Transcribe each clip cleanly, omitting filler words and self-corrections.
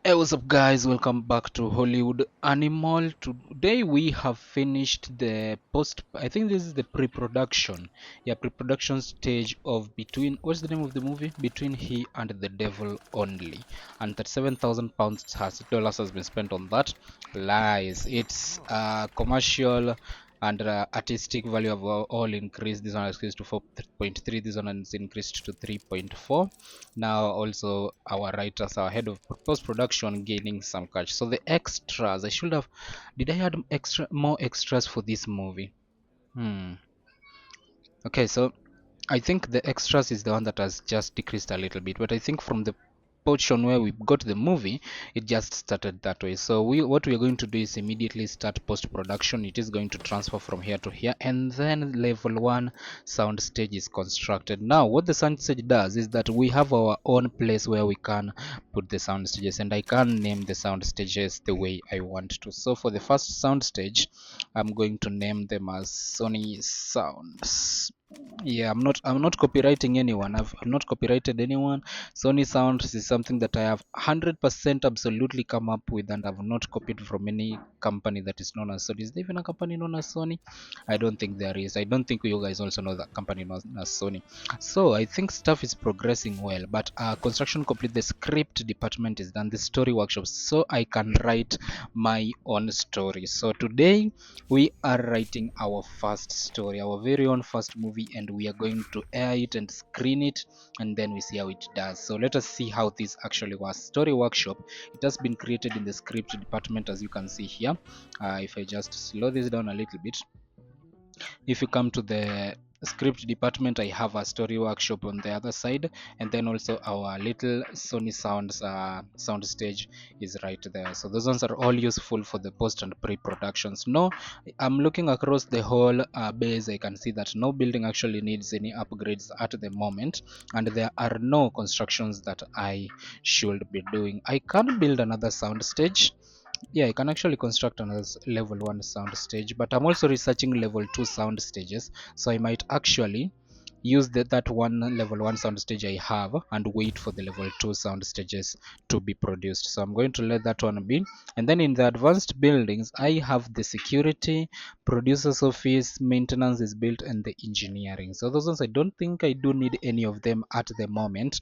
Hey, what's up, guys? Welcome back to Hollywood Animal. Today we have finished the post. I think this is the pre-production. Yeah, pre-production stage of Between. What's the name of the movie? Between He and the Devil Only. And £37,000 has been spent on that. Lies. It's commercial and artistic value have all increased. This one has increased to 4.3. This one has increased to 3.4. Now also our writers, our head of post-production, gaining some cash. So the extras, I should have, did I add more extras for this movie? Hmm. Okay, so I think the extras is the one that has just decreased a little bit, but I think from the portion where we got the movie, it just started that way. So what we are going to do is immediately start post production. It is going to transfer from here to here, and then level 1 sound stage is constructed. Now what the sound stage does is that we have our own place where we can put the sound stages, and I can name the sound stages the way I want to. So for the first sound stage, I'm going to name them as Sony Sounds. Yeah, I'm not copywriting anyone. I've not copyrighted anyone. Sony Sounds is something that I have 100% absolutely come up with, and I've not copied from any company that is known as Sony. Is there even a company known as Sony? I don't think there is. I don't think you guys also know that company known as Sony. So I think stuff is progressing well, but construction complete. The script department is done. The story workshop, so I can write my own story. So today we are writing our first story, our very own first movie, and we are going to air it and screen it, and then we see how it does. So let us see how this actually was. Story workshop, it has been created in the script department, as you can see here. If I just slow this down a little bit, if you come to the script department, I have a story workshop on the other side, and then also our little Sony Sounds sound stage is right there. So those ones are all useful for the post and pre-productions. No, I'm looking across the whole base. I can see that no building actually needs any upgrades at the moment, and there are no constructions that I should be doing. I can build another sound stage. Yeah, I can actually construct another level 1 sound stage, but I'm also researching level 2 sound stages, so I might actually use that one level 1 sound stage I have and wait for the level 2 sound stages to be produced. So I'm going to let that one be. And then in the advanced buildings, I have the security, producer's office, maintenance is built, and the engineering. So those ones, I don't think I do need any of them at the moment.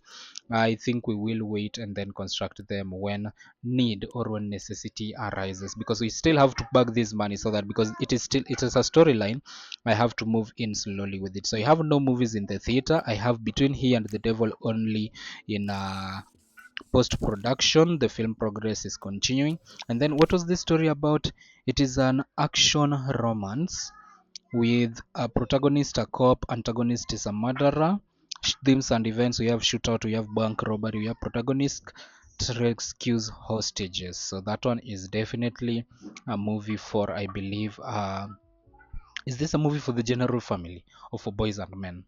I think we will wait and then construct them when need or when necessity arises, because we still have to bag this money, so that because it is a storyline, I have to move in slowly with it. So I have no movies in the theater. I have Between He and the Devil only in post production. The film progress is continuing. And then what was this story about? It is an action romance with a protagonist, a cop, antagonist is a murderer. Themes and events, we have shootout, we have bank robbery, we have protagonist rescues hostages. So that one is definitely a movie for, I believe, is this a movie for the general family or for boys and men?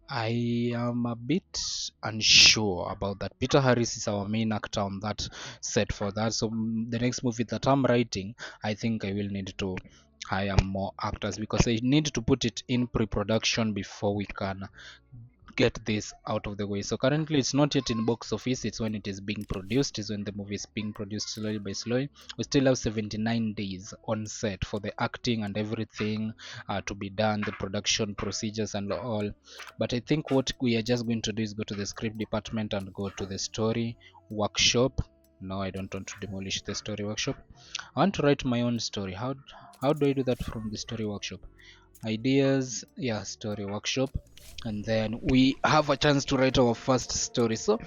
I am a bit unsure about that. Peter Harris is our main actor on that set for that. So the next movie that I'm writing, I think I will need to hire more actors, because I need to put it in pre-production before we can get this out of the way. So currently it's not yet in box office. It's when it is being produced, is when the movie is being produced slowly by slowly. We still have 79 days on set for the acting and everything to be done, the production procedures and all. But I think what we are just going to do is go to the script department and go to the story workshop. No, I don't want to demolish the story workshop. I want to write my own story. How do I do that from the story workshop? Ideas, yeah, story workshop, and then we have a chance to write our first story. So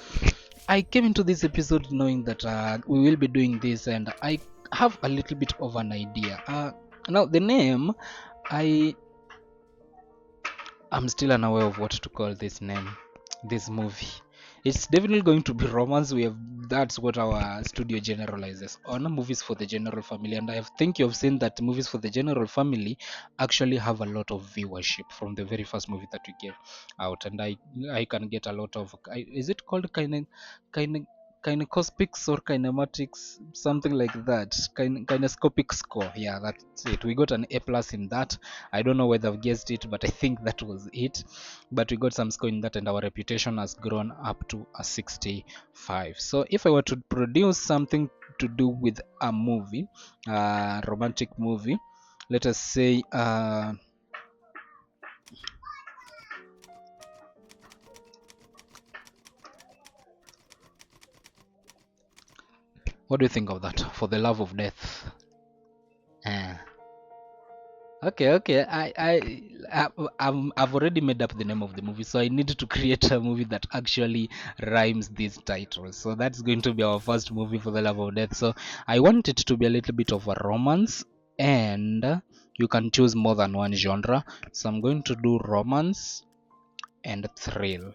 I came into this episode knowing that we will be doing this, and I have a little bit of an idea. Now the name, I am still unaware of what to call this name, this movie. It's definitely going to be romance. We have That's what our studio generalizes on, movies for the general family, and I think you have seen that movies for the general family actually have a lot of viewership from the very first movie that we gave out, and I can get a lot of, is it called kind kinecospics or kinematics, something like that. Kinescopic score. Yeah, that's it. We got an A plus in that. I don't know whether I've guessed it, but I think that was it. But we got some score in that, and our reputation has grown up to a 65. So if I were to produce something to do with a movie, a romantic movie, let us say what do you think of that? For the Love of Death. Uh, okay. I've already made up the name of the movie, so I need to create a movie that actually rhymes these titles. So that's going to be our first movie for the Love of Death. So I want it to be a little bit of a romance, and you can choose more than one genre. So I'm going to do romance and thrill.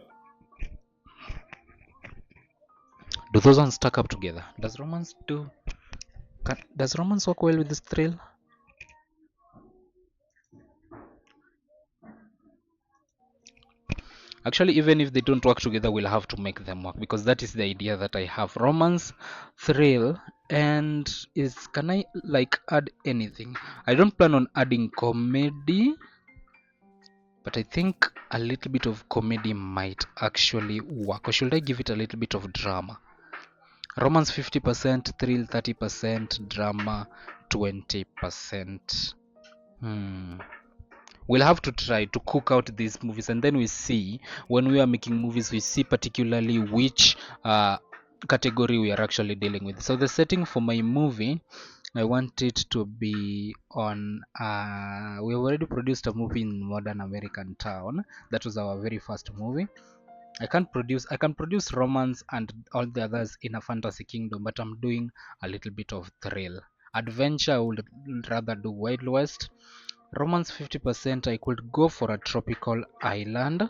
Do those ones stack up together? Does romance work well with this thrill? Actually, even if they don't work together, we'll have to make them work, because that is the idea that I have. Romance, thrill, and can I like add anything? I don't plan on adding comedy, but I think a little bit of comedy might actually work. Or should I give it a little bit of drama? Romance 50%, thrill 30%, drama 20%. We'll have to try to cook out these movies, and then we see, when we are making movies, we see particularly which category we are actually dealing with. So the setting for my movie, I want it to be on we already produced a movie in Modern American Town. That was our very first movie. I can produce romance and all the others in a fantasy kingdom, but I'm doing a little bit of thrill. Adventure, I would rather do Wild West. Romance 50%, I could go for a tropical island.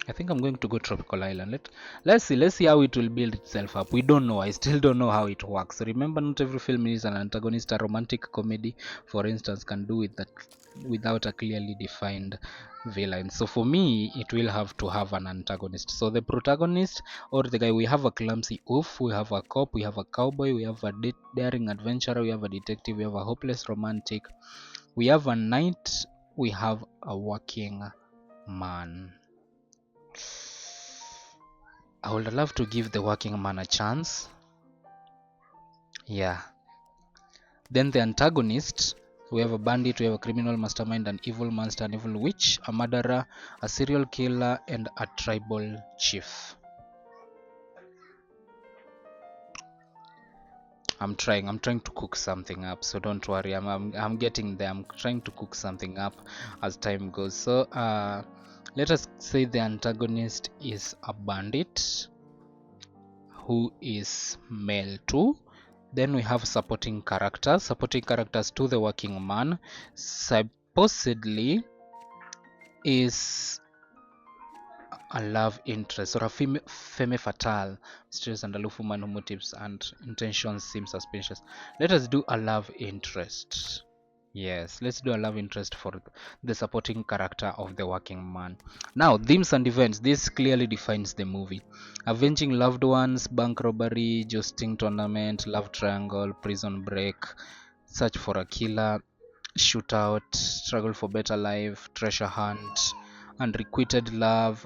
I think I'm going to go tropical island. Let's see how it will build itself up. We don't know. I still don't know how it works. Remember, not every film is an antagonist. A romantic comedy, for instance, can do with that without a clearly defined villain. So for me, it will have to have an antagonist. So the protagonist, or the guy, we have a clumsy oaf, we have a cop, we have a cowboy, we have a daring adventurer, we have a detective, we have a hopeless romantic, we have a knight, we have a working man. I would love to give the working man a chance. Yeah. Then the antagonist, we have a bandit, we have a criminal mastermind, an evil monster, an evil witch, a murderer, a serial killer, and a tribal chief. I'm trying to cook something up, so don't worry. I'm getting there. I'm trying to cook something up as time goes. So let us say the antagonist is a bandit who is male too. Then we have supporting characters to the working man. Supposedly is a love interest or a femme fatale, mysterious and aloof woman whose motives and intentions seem suspicious. Let us do a love interest. Yes, let's do a love interest for the supporting character of the working man. Now, themes and events. This clearly defines the movie. Avenging loved ones, bank robbery, jousting tournament, love triangle, prison break, search for a killer, shootout, struggle for better life, treasure hunt, unrequited love,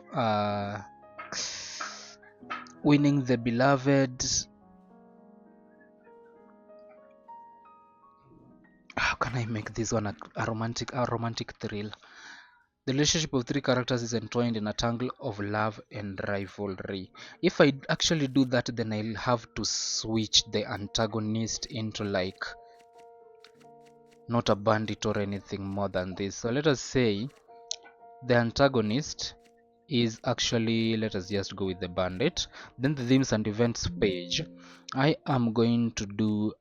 winning the beloved. How can I make this one a romantic thrill? The relationship of three characters is entwined in a tangle of love and rivalry. If I actually do that, then I'll have to switch the antagonist into like not a bandit or anything more than this. So let us say the antagonist is actually, let us just go with the bandit. Then the themes and events page, I am going to do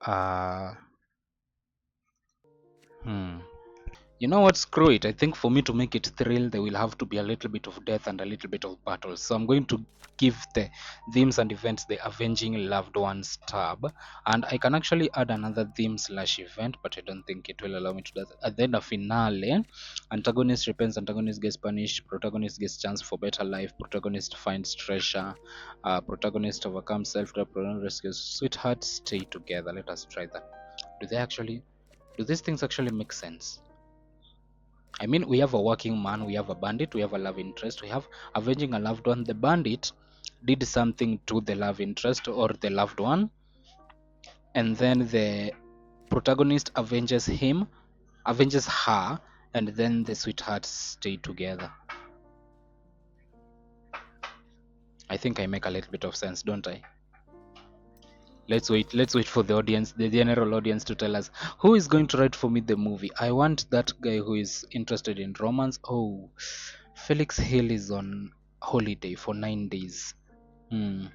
You know what? Screw it. I think for me to make it thrill, there will have to be a little bit of death and a little bit of battle. So I'm going to give the themes and events the avenging loved ones tab, and I can actually add another theme slash event, but I don't think it will allow me to do that. And then a finale: antagonist repents, antagonist gets punished, protagonist gets chance for better life, protagonist finds treasure, protagonist overcomes self-doubt, protagonist rescues sweetheart, stay together. Let us try that. Do they actually? Do these things actually make sense? I mean, we have a working man, we have a bandit, we have a love interest, we have avenging a loved one. The bandit did something to the love interest or the loved one, and then the protagonist avenges her, and then the sweethearts stay together. I think I make a little bit of sense, don't I? Let's wait for the audience, the general audience, to tell us who is going to write for me the movie. I want that guy who is interested in romance. Oh, Felix Hill is on holiday for 9 days. Hmm.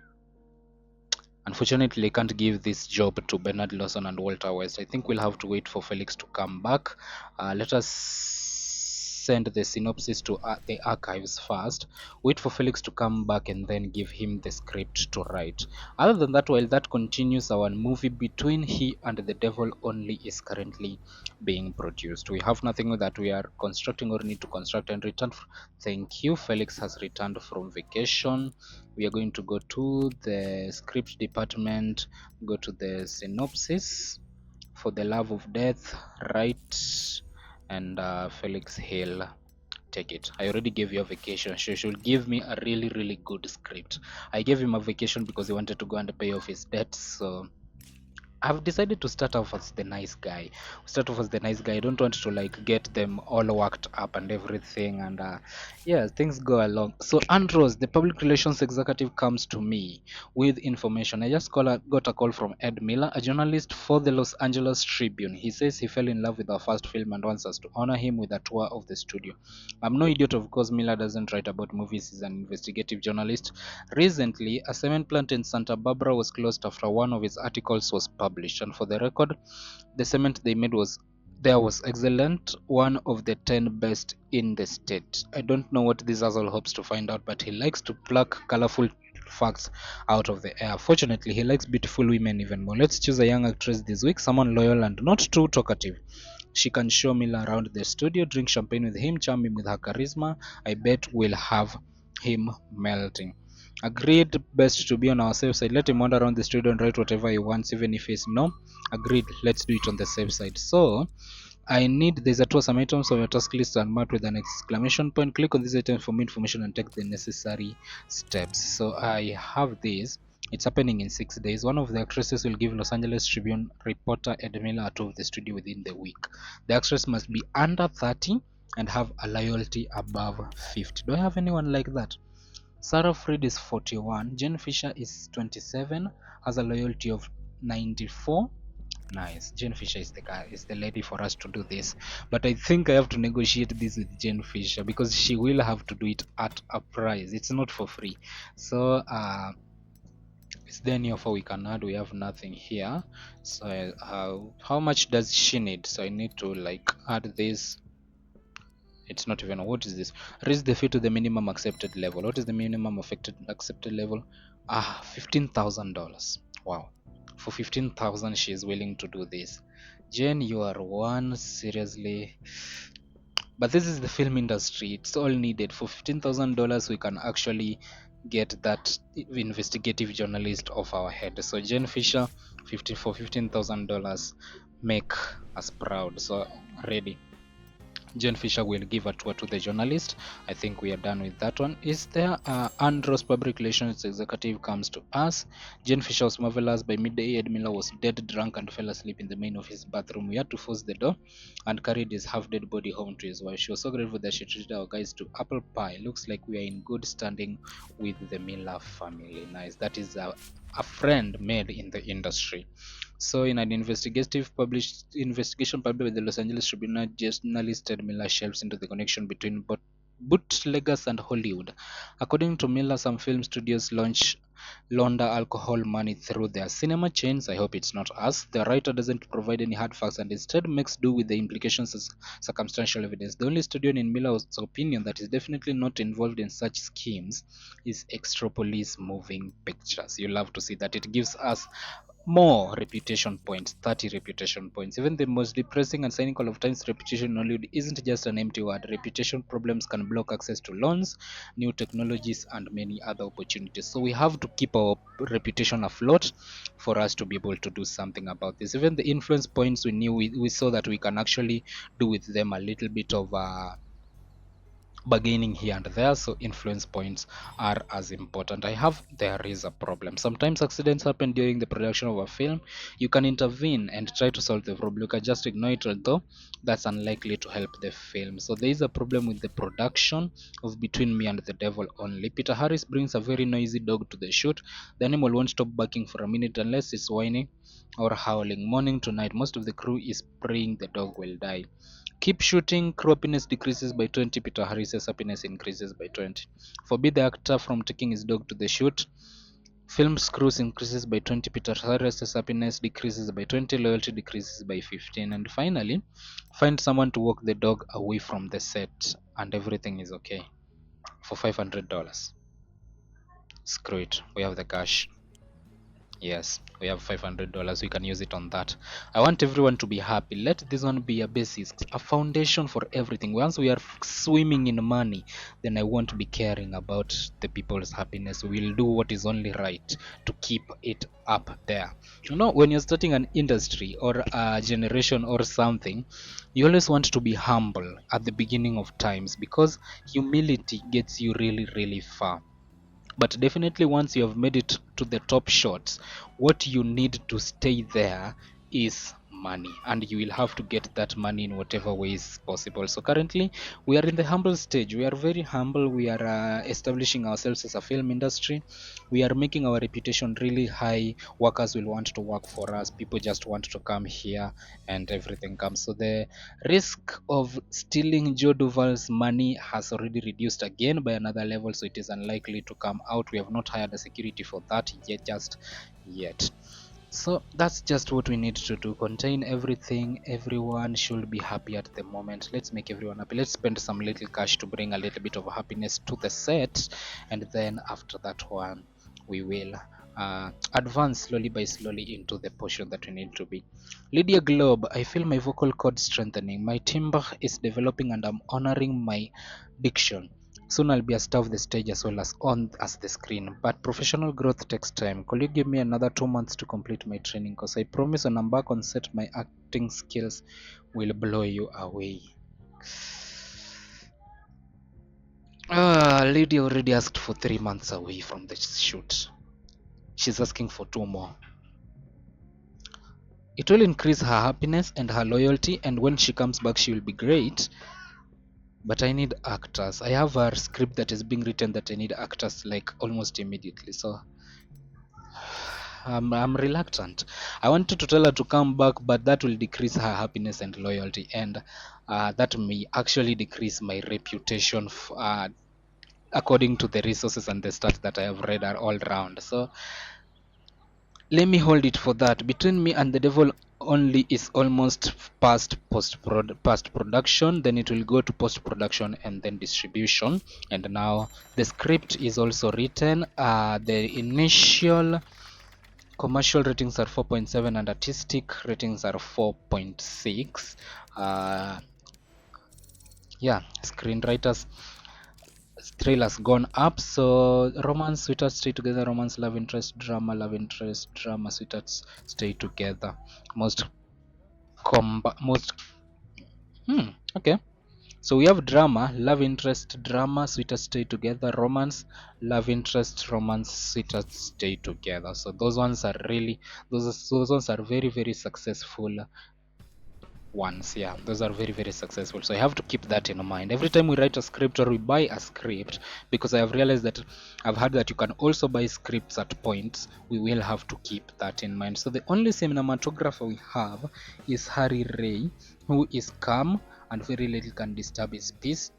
Unfortunately, I can't give this job to Bernard Lawson and Walter West. I think we'll have to wait for Felix to come back. Let us send the synopsis to the archives first. Wait for Felix to come back and then give him the script to write. Other than that, while that continues, our movie Between He and the Devil Only is currently being produced. We have nothing that we are constructing or need to construct and return. Thank you. Felix has returned from vacation. We are going to go to the script department, go to the synopsis. For the Love of Death, write, and Felix Hill, take it. I already gave you a vacation. She should give me a really good script. I gave him a vacation because he wanted to go and pay off his debts. So I've decided to start off as the nice guy. Start off as the nice guy. I don't want to like get them all worked up and everything. And yeah, things go along. So Andros, the public relations executive, comes to me with information. I just got a call from Ed Miller, a journalist for the Los Angeles Tribune. He says he fell in love with our first film and wants us to honor him with a tour of the studio. I'm no idiot, of course. Miller doesn't write about movies. He's an investigative journalist. Recently, a cement plant in Santa Barbara was closed after one of his articles was published, and for the record, the cement they made was excellent, one of the 10 best in the state. I don't know what this asshole hopes to find out, but he likes to pluck colorful facts out of the air. Fortunately, he likes beautiful women even more. Let's choose a young actress this week, someone loyal and not too talkative. She can show Miller around the studio, drink champagne with him, charm him with her charisma. I bet we'll have him melting. Agreed, best to be on our safe side. Let him wander around the studio and write whatever he wants, even if he's no. Agreed, let's do it on the safe side. So, there's a tour, some items on your task list and marked with an exclamation point. Click on these items for more information and take the necessary steps. So, I have this. It's happening in 6 days. One of the actresses will give Los Angeles Tribune reporter Ed Miller a tour of the studio within the week. The actress must be under 30 and have a loyalty above 50. Do I have anyone like that? Sarah Fried is 41, Jane Fisher is 27, has a loyalty of 94. Nice. Jane Fisher is the lady for us to do this. But I think I have to negotiate this with Jane Fisher because she will have to do it at a price. It's not for free. So is there any offer we can add? We have nothing here. So how much does she need? So I need to like add this. It's not even, what is this? Raise the fee to the minimum accepted level. What is the minimum accepted level? $15,000. Wow. For 15,000 she is willing to do this. Jane, you are one, seriously. But this is the film industry. It's all needed. For $15,000 we can actually get that investigative journalist off our head. So Jane Fisher, for $15,000, make us proud. So ready. Jane Fisher will give a tour to the journalist. I think we are done with that one. Is there Andros public relations executive comes to us. Jane Fisher was marvelous. By midday, Ed Miller was dead drunk and fell asleep in the main office bathroom. We had to force the door and carried his half-dead body home to his wife. She was so grateful that she treated our guys to apple pie. Looks like we are in good standing with the Miller family. Nice. That is a friend made in the industry. So, in an investigation published by the Los Angeles Tribune, journalist Ed Miller shelves into the connection between bootleggers and Hollywood. According to Miller, some film studios launch launder alcohol money through their cinema chains. I hope it's not us. The writer doesn't provide any hard facts and instead makes do with the implications as circumstantial evidence. The only studio in Miller's opinion that is definitely not involved in such schemes is Extropolis Moving Pictures. You love to see that. It gives us more reputation points, 30 reputation points. Even the most depressing and cynical of times, reputation in Hollywood isn't just an empty word. Reputation problems can block access to loans, new technologies, and many other opportunities. So we have to keep our reputation afloat for us to be able to do something about this. Even the influence points, we saw that we can actually do with them a little bit of bargaining here and there, so influence points are as important. There is a problem. Sometimes accidents happen during the production of a film. You can intervene and try to solve the problem. You can just ignore it, although that's unlikely to help the film. So there is a problem with the production of Between Me and the Devil Only. Peter Harris brings a very noisy dog to the shoot. The animal won't stop barking for a minute unless it's whining or howling. Morning to night, most of the crew is praying the dog will die. Keep shooting, crew happiness decreases by 20, Peter Harris's happiness increases by 20. Forbid the actor from taking his dog to the shoot. Film crews increases by 20, Peter Harris's happiness decreases by 20, loyalty decreases by 15. And finally, find someone to walk the dog away from the set and everything is okay for $500. Screw it, we have the cash. Yes, we have $500. We can use it on that. I want everyone to be happy. Let this one be a basis, a foundation for everything. Once we are swimming in money, then I won't be caring about the people's happiness. We'll do what is only right to keep it up there. You know, when you're starting an industry or a generation or something, you always want to be humble at the beginning of times because humility gets you really, really far. But definitely once you have made it to the top shots, what you need to stay there is money, and you will have to get that money in whatever ways possible. So currently we are in the humble stage. We are very humble. We are establishing ourselves as a film industry. We are making our reputation really high. Workers will want to work for us. People just want to come here and everything comes. So the risk of stealing Joe Duval's money has already reduced again by another level, so it is unlikely to come out. We have not hired a security for that yet, just yet. So that's just what we need to do. Contain everything. Everyone should be happy at the moment. Let's make everyone happy. Let's spend some little cash to bring a little bit of happiness to the set, and then after that one we will advance slowly by slowly into the portion that we need to be. Lydia Globe, I feel my vocal cord strengthening. My timbre is developing and I'm honoring my diction. Soon I'll be a star of the stage as well as the screen. But professional growth takes time. Could you give me another 2 months to complete my training? Because I promise when I'm back on set, my acting skills will blow you away. Lydia already asked for 3 months away from the shoot. She's asking for 2 more. It will increase her happiness and her loyalty, and when she comes back she will be great. But I need actors. I have a script that is being written that I need actors like almost immediately, so I'm reluctant. I wanted to tell her to come back, but that will decrease her happiness and loyalty, and that may actually decrease my reputation according to the resources and the stats that I have read are all around. So let me hold it for that. Between Me and the Devil Only is almost past production, then it will go to post production and then distribution. And now the script is also written. The initial commercial ratings are 4.7 and artistic ratings are 4.6. Yeah, screenwriters trailers gone up. So romance, sweethearts stay together, romance, love interest, drama, sweethearts stay together. Most okay. So we have drama, love interest, drama, sweethearts stay together, romance, love interest, romance, sweethearts stay together. So those ones are really those ones are very, very successful ones. Yeah, those are very, very successful. So I have to keep that in mind every time we write a script or we buy a script, because I have realized that I've heard that you can also buy scripts at points. We will have to keep that in mind. So the only cinematographer we have is Harry Ray, who is calm and very little can disturb his peace.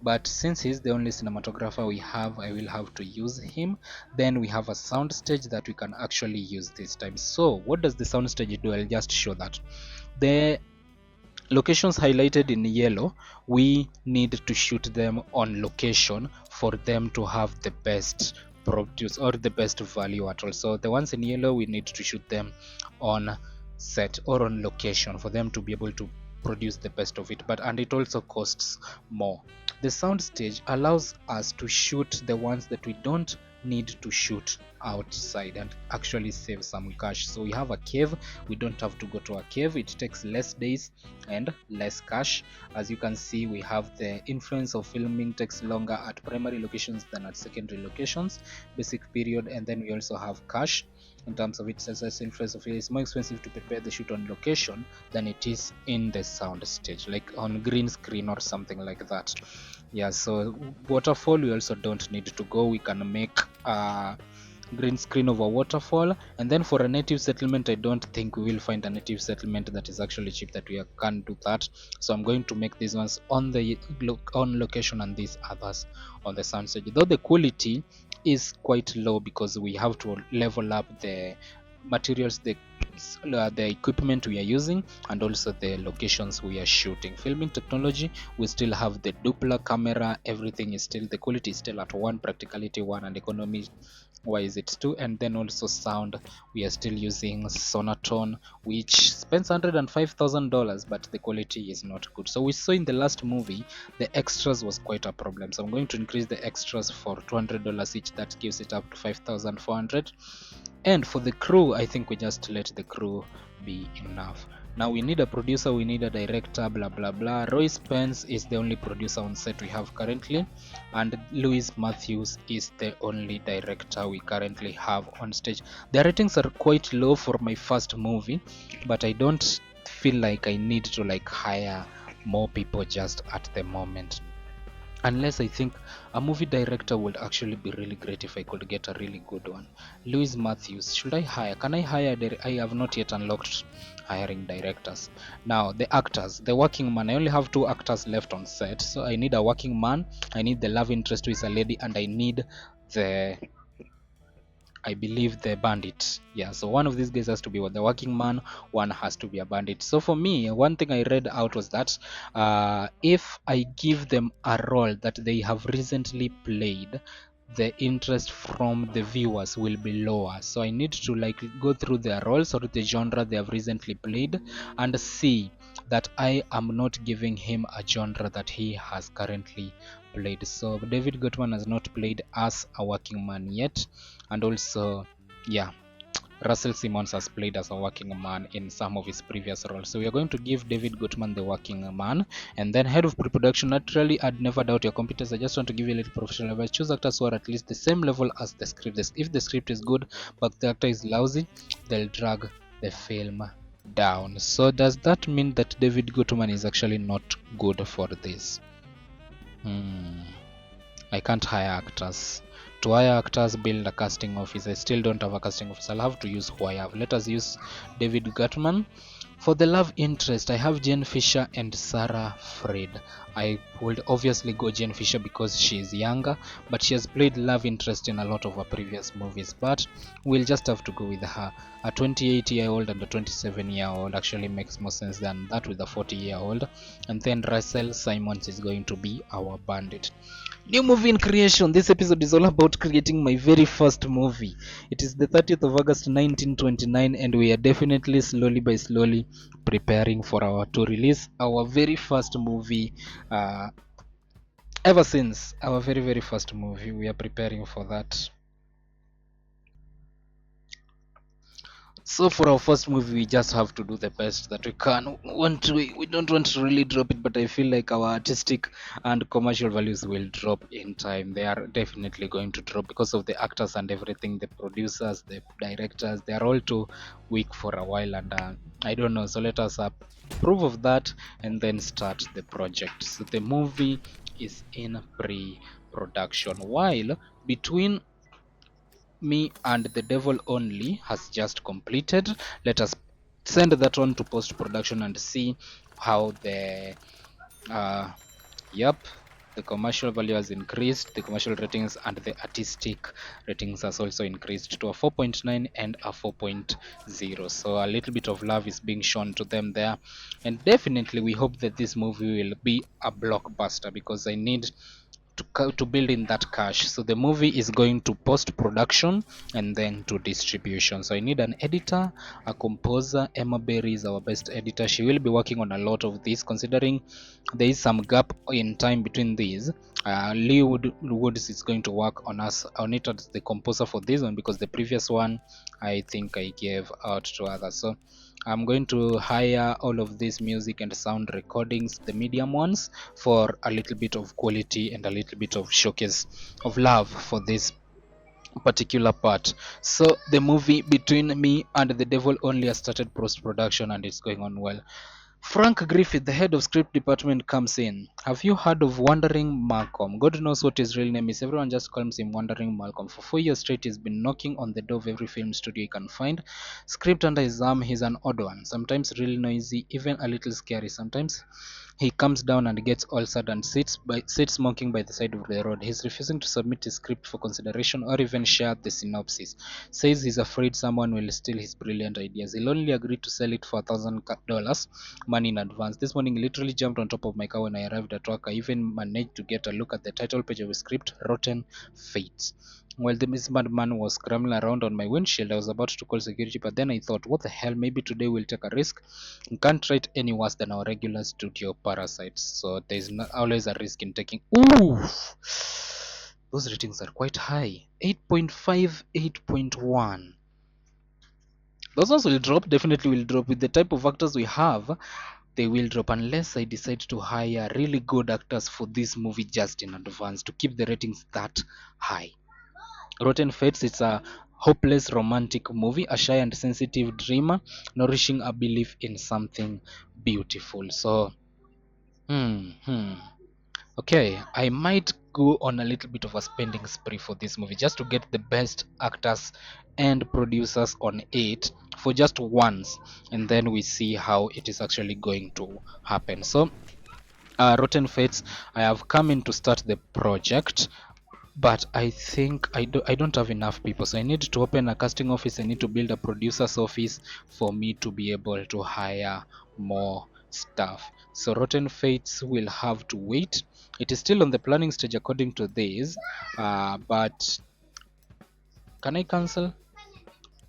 but since he's the only cinematographer we have, I will have to use him. Then we have a sound stage that we can actually use this time. So what does the sound stage do? I'll just show that. The locations highlighted in yellow, we need to shoot them on location for them to have the best produce or the best value at all. So the ones in yellow, we need to shoot them on set or on location for them to be able to produce the best of it, and it also costs more. The sound stage allows us to shoot the ones that we don't need to shoot outside and actually save some cash. So we have a cave, we don't have to go to a cave, it takes less days and less cash. As you can see, we have the influence of filming takes longer at primary locations than at secondary locations, basic period, and then we also have cash in terms of its influence of it. It's more expensive to prepare the shoot on location than it is in the sound stage, like on green screen or something like that. Yeah, so waterfall we also don't need to go, we can make a green screen of a waterfall. And then for a native settlement, I don't think we will find a native settlement that is actually cheap that we can do that. So I'm going to make these ones on the on location and these others on the sound stage, though the quality is quite low because we have to level up the materials, the equipment we are using, and also the locations we are shooting. Filming technology, we still have the Doppler camera, everything is still, the quality is still at 1, practicality 1, and economy wise it's 2. And then also sound, we are still using Sonatone, which spends $105,000, but the quality is not good. So we saw in the last movie the extras was quite a problem, so I'm going to increase the extras for $200 each, that gives it up to 5,400. And for the crew, I think we just let the crew be enough. Now we need a producer, we need a director, blah blah blah. Roy Spence is the only producer on set we have currently, and Louis Matthews is the only director we currently have on stage. The ratings are quite low for my first movie, but I don't feel like I need to like hire more people just at the moment, unless I think a movie director would actually be really great if I could get a really good one. Louis Matthews, should I hire? Can I hire? I have not yet unlocked hiring directors. Now the actors, the working man, I only have 2 actors left on set, so I need a working man, I need the love interest who is a lady, and I need the, I believe, the bandit. Yeah, so one of these guys has to be the working man, one has to be a bandit. So for me, one thing I read out was that if I give them a role that they have recently played, the interest from the viewers will be lower. So I need to like go through their roles or the genre they have recently played and see that I am not giving him a genre that he has currently played. So David Gottman has not played as a working man yet, and also yeah, Russell Simmons has played as a working man in some of his previous roles. So we are going to give David Gottman the working man. And then head of pre-production, naturally I'd never doubt your competence, I just want to give you a little professional advice. Choose actors who are at least the same level as the script. If the script is good but the actor is lousy, they'll drag the film down. So does that mean that David Gottman is actually not good for this? I can't hire actors. To hire actors, build a casting office. I still don't have a casting office. I'll have to use who I have. Let us use David Gottman. For the love interest, I have Jane Fisher and Sarah Fred. I would obviously go Jane Fisher because she is younger, but she has played love interest in a lot of her previous movies. But we'll just have to go with her. A 28-year-old and a 27-year-old actually makes more sense than that with a 40-year-old. And then Russell Simmons is going to be our bandit. New movie in creation. This episode is all about creating my very first movie. It is the 30th of August 1929, and we are definitely slowly by slowly preparing for to release our very first movie. Ever since our very first movie, we are preparing for that. So for our first movie, we just have to do the best that we can. We don't want to really drop it, but I feel like our artistic and commercial values will drop in time. They are definitely going to drop because of the actors and everything, the producers, the directors. They are all too weak for a while, and I don't know. So let us approve of that and then start the project. So the movie is in pre-production, while between me and the devil only has just completed. Let us send that one to post production and see how the yep, the commercial value has increased, the commercial ratings and the artistic ratings has also increased to a 4.9 and a 4.0. So a little bit of love is being shown to them there, and definitely we hope that this movie will be a blockbuster, because I need to build in that cash. So the movie is going to post production and then to distribution. So I need an editor, a composer. Emma Berry is our best editor. She will be working on a lot of this, considering there is some gap in time between these. Lee Woods is going to work on it as the composer for this one, because the previous one I think I gave out to others. So I'm going to hire all of these music and sound recordings, the medium ones, for a little bit of quality and a little bit of showcase of love for this particular part. So the movie Between Me and the Devil only has started post production and it's going on well. Frank Griffith, the head of script department, comes in. Have you heard of Wandering Malcolm? God knows what his real name is. Everyone just calls him Wandering Malcolm. For 4 years straight, he's been knocking on the door of every film studio he can find. Script under his arm, he's an odd one. Sometimes really noisy, even a little scary. Sometimes he comes down and gets all sad and sits smoking by the side of the road. He's refusing to submit his script for consideration or even share the synopsis. Says he's afraid someone will steal his brilliant ideas. He'll only agree to sell it for $1,000 money in advance. This morning, he literally jumped on top of my car when I arrived at work. I even managed to get a look at the title page of his script, Rotten Fates. While the mad man was scrambling around on my windshield, I was about to call security, but then I thought, what the hell, maybe today we'll take a risk. We can't write any worse than our regular studio parasites, so there's not always a risk in taking. Ooh, those ratings are quite high. 8.5, 8.1. Those ones will drop, definitely will drop. With the type of actors we have, they will drop unless I decide to hire really good actors for this movie just in advance to keep the ratings that high. Rotten Fates, it's a hopeless romantic movie, a shy and sensitive dreamer nourishing a belief in something beautiful. So, okay, I might go on a little bit of a spending spree for this movie just to get the best actors and producers on it for just once, and then we see how it is actually going to happen. So, Rotten Fates, I have come in to start the project, but I think I don't have enough people, so I need to open a casting office. I need to build a producer's office for me to be able to hire more staff. So Rotten Fates will have to wait. It is still on the planning stage according to this, but can I cancel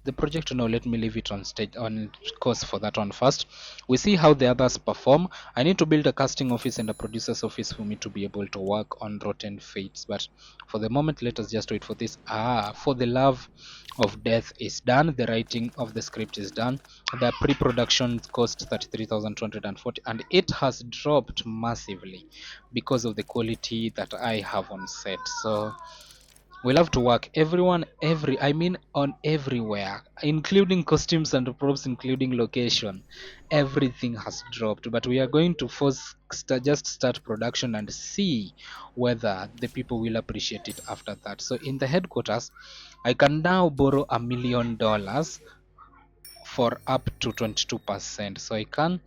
the project? No, let me leave it on stage, on course for that one first. We see how the others perform. I need to build a casting office and a producer's office for me to be able to work on Rotten Fates, but for the moment let us just wait for this. For the Love of Death is done. The writing of the script is done. The pre-production cost 33,240 and it has dropped massively because of the quality that I have on set. So we'll have to work on everywhere, including costumes and props, including location. Everything has dropped, but we are going to just start production and see whether the people will appreciate it after that. So in the headquarters, I can now borrow $1 million for up to 22%. So I can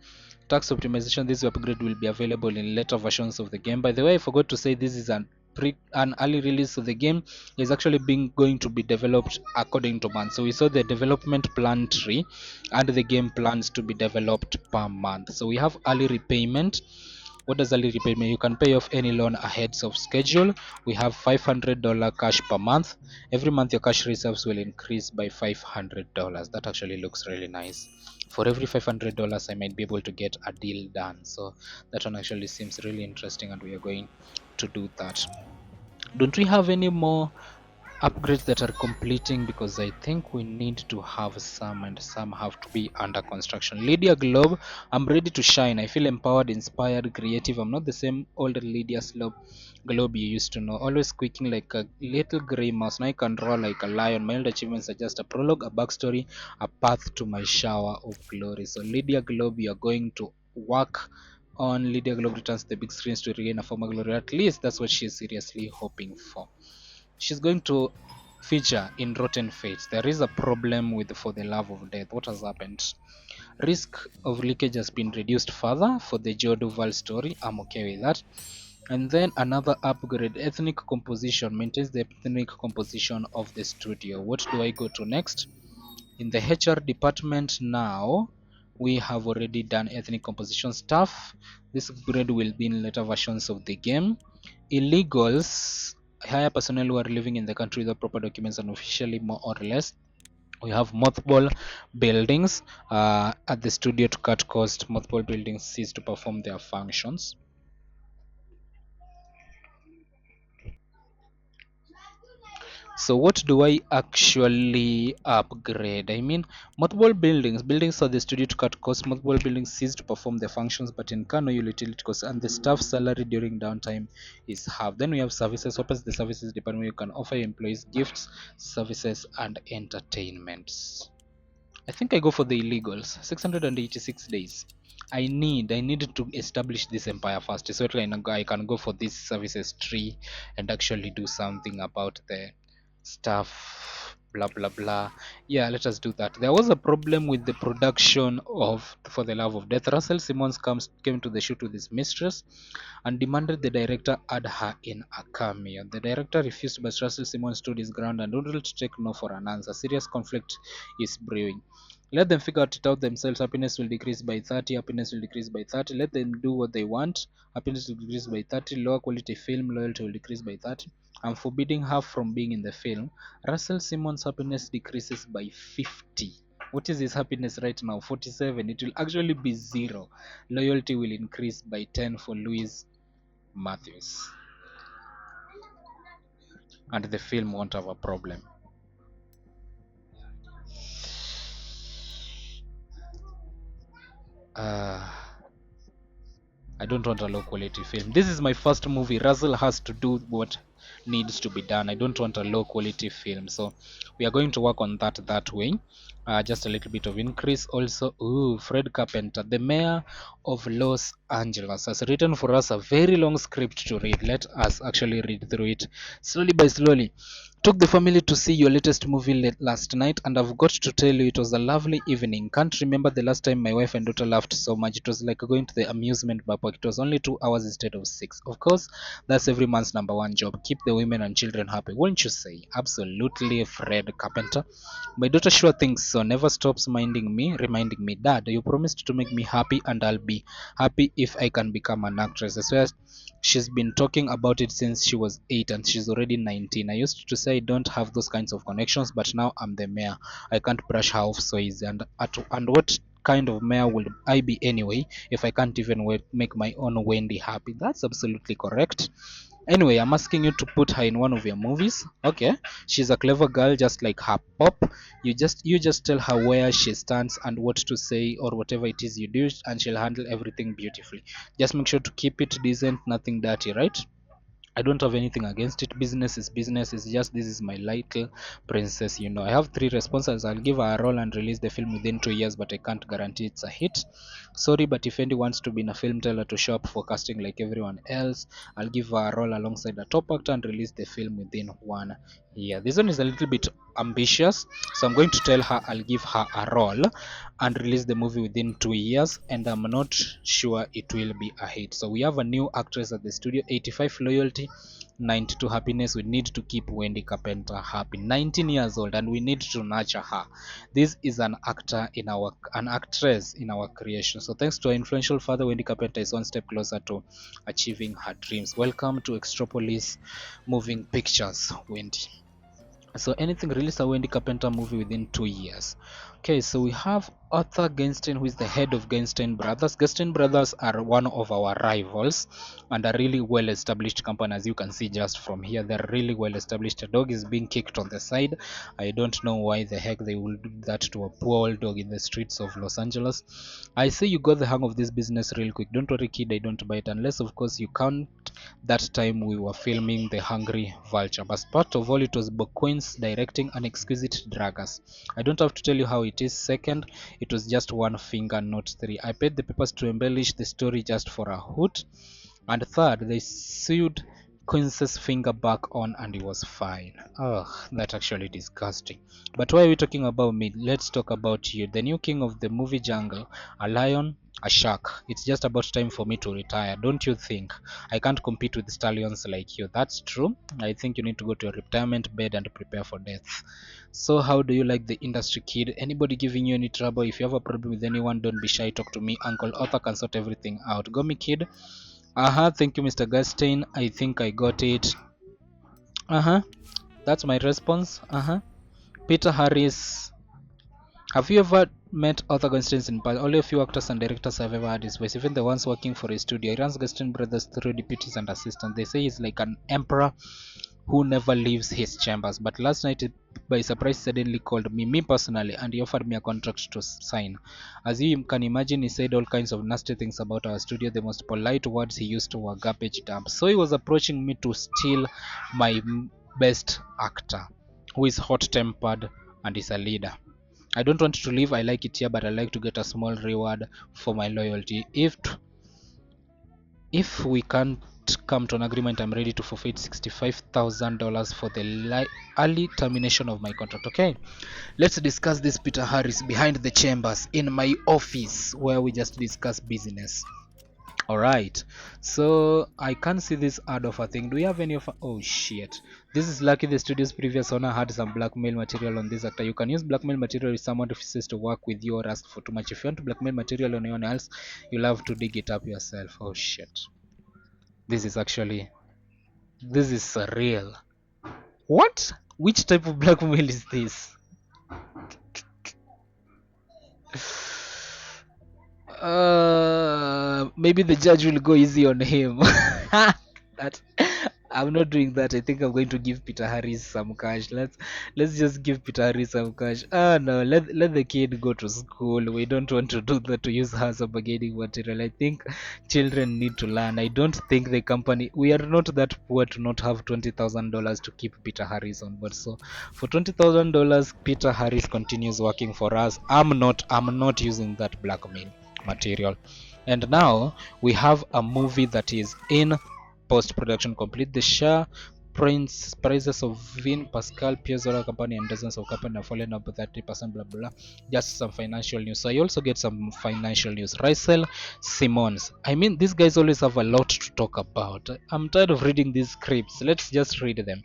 tax optimization. This upgrade will be available in later versions of the game. By the way, I forgot to say this is an early release, so the game is actually going to be developed according to month. So we saw the development plan tree and the game plans to be developed per month. So we have early repayment. What does early repayment? You can pay off any loan ahead of schedule. We have $500 cash per month. Every month your cash reserves will increase by $500. That actually looks really nice. For every $500 I might be able to get a deal done. So that one actually seems really interesting and we are going to do that. Don't we have any more upgrades that are completing? Because I think we need to have some, and some have to be under construction. Lydia Globe, I'm ready to shine. I feel empowered, inspired, creative. I'm not the same old Lydia Globe you used to know, always squeaking like a little gray mouse. Now I can roar like a lion. My old achievements are just a prologue, a backstory, a path to my shower of glory. So Lydia Globe, you are going to work on Lydia Globe returns to the big screens to regain a former glory. At least that's what she's seriously hoping for. She's going to feature in Rotten Fates. There is a problem with For the Love of Death. What has happened? Risk of leakage has been reduced further for the Joe Duval story. I'm okay with that. And then another upgrade, ethnic composition, maintains the ethnic composition of the studio. What do I go to next? In the HR department now, we have already done ethnic composition stuff. This upgrade will be in later versions of the game. Illegals, hire personnel who are living in the country without proper documents and officially more or less. We have mothball buildings at the studio to cut cost. Mothball buildings cease to perform their functions. So what do I actually upgrade? I mean, multiple buildings are the studio to cut costs. Multiple buildings cease to perform their functions, but in Kano utility costs and the staff salary during downtime is half. Then we have services. Opens the services department. You can offer your employees gifts, services, and entertainments. I think I go for the illegals. 686 days. I need to establish this empire first, so I can go for this services tree and actually do something about the stuff, blah blah blah. Yeah, let us do that. There was a problem with the production of For the Love of Death. Russell Simmons came to the shoot with his mistress and demanded the director add her in a cameo. The director refused, but Russell Simmons stood his ground and wouldn't take no for an answer. Serious conflict is brewing. Let them figure it out themselves. Happiness will decrease by 30. Happiness will decrease by 30. Let them do what they want. Happiness will decrease by 30. Lower quality film loyalty will decrease by 30. I'm forbidding her from being in the film. Russell Simmons' happiness decreases by 50. What is his happiness right now? 47. It will actually be 0. Loyalty will increase by 10 for Louis Matthews. And the film won't have a problem. I don't want a low quality film. This is my first movie. Russell has to do what needs to be done. I don't want a low quality film. So we are going to work on that way. Just a little bit of increase. Also, Fred Carpenter, the mayor of Los Angeles, has written for us a very long script to read. Let us actually read through it slowly by slowly. Took the family to see your latest movie last night, and I've got to tell you, it was a lovely evening. Can't remember the last time my wife and daughter laughed so much. It was like going to the amusement park. It was only 2 hours instead of 6. Of course, that's every man's number one job. Keep the women and children happy, won't you say? Absolutely, Fred Carpenter. My daughter sure thinks so. Never stops reminding me, Dad, you promised to make me happy, and I'll be happy if I can become an actress. I swear she's been talking about it since she was 8 and she's already 19. I used to say I don't have those kinds of connections, but now I'm the mayor. I can't brush her off so easy. And what kind of mayor will I be anyway if I can't even make my own Wendy happy? That's absolutely correct. Anyway, I'm asking you to put her in one of your movies. Okay, she's a clever girl just like her pop. You just tell her where she stands and what to say or whatever it is you do, and she'll handle everything beautifully. Just make sure to keep it decent, nothing dirty, right? I don't have anything against it. Business is business. It's just this is my little princess. I have 3 responses. I'll give her a role and release the film within 2 years, but I can't guarantee it's a hit. Sorry, but if Andy wants to be in a film, tell her to show up for casting like everyone else. I'll give her a role alongside a top actor and release the film within 1 year. This one is a little bit ambitious, so I'm going to tell her I'll give her a role and release the movie within 2 years, and I'm not sure it will be a hit. So we have a new actress at the studio. 85 loyalty, 92 happiness. We need to keep Wendy Carpenter happy. 19 years old, and we need to nurture her. This is an actress in our creation. So thanks to our influential father, Wendy Carpenter is one step closer to achieving her dreams. Welcome to Extropolis Moving Pictures, Wendy. So anything release a Wendy Carpenter movie within 2 years. Okay, so we have Arthur Genstein, who is the head of Genstein Brothers. Genstein Brothers are one of our rivals and a really well established company. As you can see just from here, they're really well established. A dog is being kicked on the side. I don't know why the heck they will do that to a poor old dog in the streets of Los Angeles. I say you got the hang of this business real quick. Don't worry, kid, I don't buy it, unless of course you count that time we were filming The Hungry Vulture. But part of all, it was Boquins directing An Exquisite Dragas. I don't have to tell you how it is. Second, it was just one finger, not 3. I paid the papers to embellish the story just for a hoot. And third, they sewed Quince's finger back on and it was fine. Ugh, that's actually disgusting. But why are we talking about me? Let's talk about you, the new king of the movie jungle, a lion, a shark. It's just about time for me to retire, don't you think? I can't compete with stallions like you. That's true. I think you need to go to a retirement bed and prepare for death. So how do you like the industry, kid? Anybody giving you any trouble? If you have a problem with anyone, don't be shy, talk to me. Uncle Arthur can sort everything out. Go me, kid. Thank you, Mr. Gustain. I think I got it. That's my response. Peter Harris. Have you ever met Arthur Gunstein in person? Only a few actors and directors have ever had his voice, even the ones working for his studio. He runs Gunstein Brothers through deputies and assistants. They say he's like an emperor who never leaves his chambers. But last night, by surprise, suddenly called me personally, and he offered me a contract to sign. As you can imagine, he said all kinds of nasty things about our studio. The most polite words he used were garbage dump. So he was approaching me to steal my best actor, who is hot-tempered and is a leader. I don't want to leave. I like it here, but I like to get a small reward for my loyalty. If we can't come to an agreement, I'm ready to forfeit $65,000 for the early termination of my contract. Okay, let's discuss this. Peter Harris behind the chambers in my office where we just discuss business. Alright, so I can't see this ad of a thing. Do we have any of oh shit. This is lucky the studio's previous owner had some blackmail material on this actor. You can use blackmail material if someone refuses to work with you or ask for too much. If you want blackmail material on anyone else, you'll have to dig it up yourself. Oh shit. This is surreal. What? Which type of blackmail is this? Maybe the judge will go easy on him. That I'm not doing that. I think I'm going to give Peter Harris some cash. Let's just give Peter Harris some cash. No, let the kid go to school. We don't want to do that to use her as a bargaining material. I think children need to learn. I don't think the company, we are not that poor to not have $20,000 to keep Peter Harris on board. So for $20,000, Peter Harris continues working for us. I'm not using that blackmail material. And now we have a movie that is in post-production complete. The share prices of Vin, Pascal, Piazzolla company and dozens of companies have fallen up 30%, blah blah. Just some financial news. So I also get some financial news. Russell Simmons. I mean, these guys always have a lot to talk about. I'm tired of reading these scripts. Let's just read them.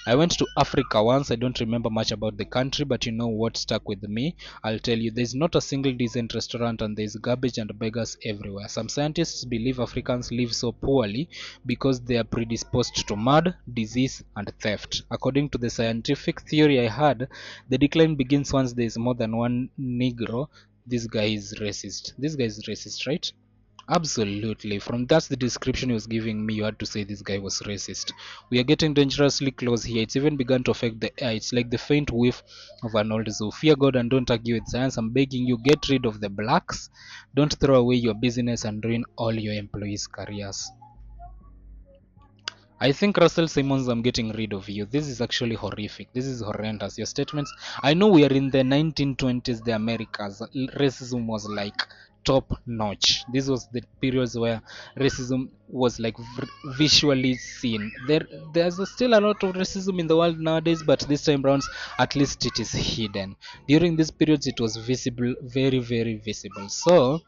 I went to Africa once. I don't remember much about the country, but you know what stuck with me? I'll tell you, there's not a single decent restaurant and there's garbage and beggars everywhere. Some scientists believe Africans live so poorly because they are predisposed to murder, disease, and theft. According to the scientific theory I had, the decline begins once there's more than one Negro. This guy is racist. This guy is racist, right? Absolutely. From that's the description he was giving me, you had to say this guy was racist. We are getting dangerously close here. It's even begun to affect the air. It's like the faint whiff of an old zoo. Fear God and don't argue with science. I'm begging you, get rid of the blacks. Don't throw away your business and ruin all your employees' careers. I think Russell Simmons, I'm getting rid of you. This is actually horrific. This is horrendous. Your statements. I know we are in the 1920s, the Americas. Racism was like top notch. This was the periods where racism was like visually seen. There's still a lot of racism in the world nowadays, but this time round, at least it is hidden. During these periods, it was visible, very, very visible. So,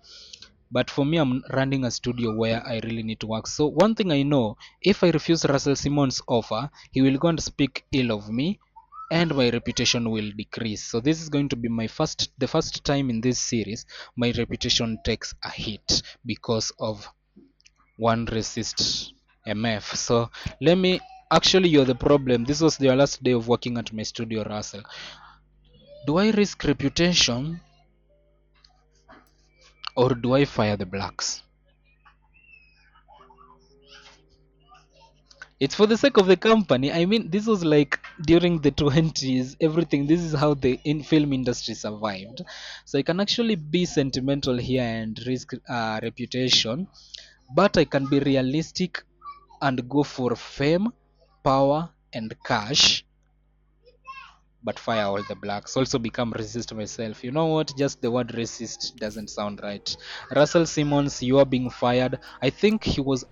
but for me, I'm running a studio where I really need to work. So one thing I know, if I refuse Russell Simmons' offer, he will go and speak ill of me and my reputation will decrease. So this is going to be the first time in this series my reputation takes a hit because of one racist MF. So let me, actually you're the problem. This was your last day of working at my studio, Russell. Do I risk reputation or do I fire the blacks? It's for the sake of the company. I mean, this was like during the 20s, everything. This is how the film industry survived. So I can actually be sentimental here and risk reputation, but I can be realistic and go for fame, power, and cash, but fire all the blacks. Also become racist myself. You know what? Just the word racist doesn't sound right. Russell Simmons, you are being fired. I think he was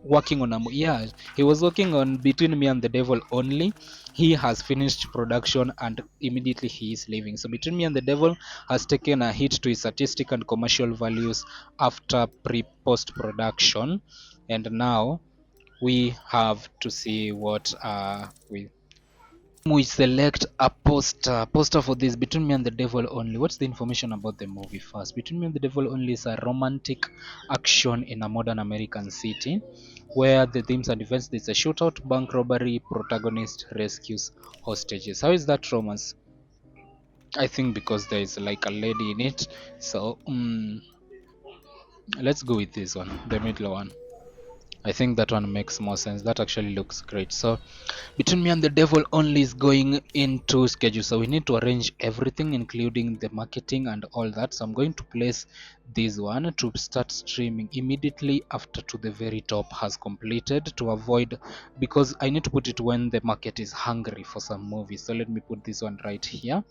working on yeah, he was working on Between Me and the Devil only. He has finished production and immediately he is leaving. So Between Me and the Devil has taken a hit to its artistic and commercial values after post production, and now we have to see what we select a poster for this. Between Me and the Devil Only. What's the information about the movie first? Between Me and the Devil Only is a romantic action in a modern American city where the themes and events, there's a shootout, bank robbery, protagonist rescues hostages. How is that romance? I think because there is like a lady in it. So let's go with this one, the middle one. I think that one makes more sense. That actually looks great. So Between Me and the Devil Only is going into schedule. So we need to arrange everything, including the marketing and all that. So I'm going to place this one to start streaming immediately after To the Very Top has completed, to avoid, because I need to put it when the market is hungry for some movies. So let me put this one right here.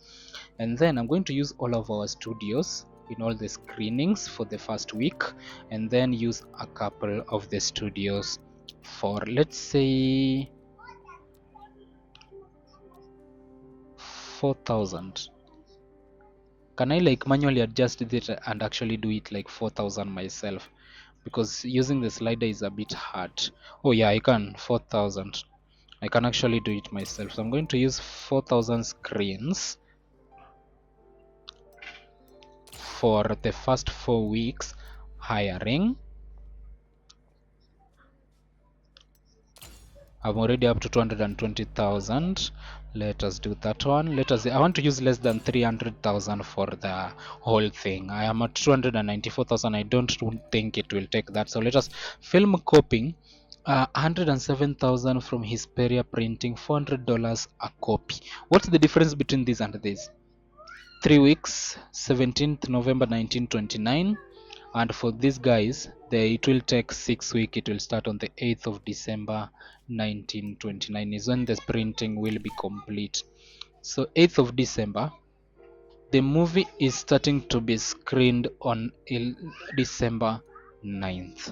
And then I'm going to use all of our studios in all the screenings for the first week, and then use a couple of the studios for, let's say, 4,000. Can I like manually adjust it and actually do it like 4,000 myself? Because using the slider is a bit hard. Oh yeah, I can. 4,000. I can actually do it myself. So I'm going to use 4,000 screens for the first 4 weeks hiring. I'm already up to 220,000. Let us do that one. I want to use less than 300,000 for the whole thing. I am at 294,000. I don't think it will take that. So let us film copying. 107,000 from Hesperia Printing, $400 a copy. What's the difference between this and this? 3 weeks, 17th November 1929. And for these guys, it will take 6 weeks. It will start on the 8th of December 1929 is when the printing will be complete. So 8th of December, the movie is starting to be screened on December 9th.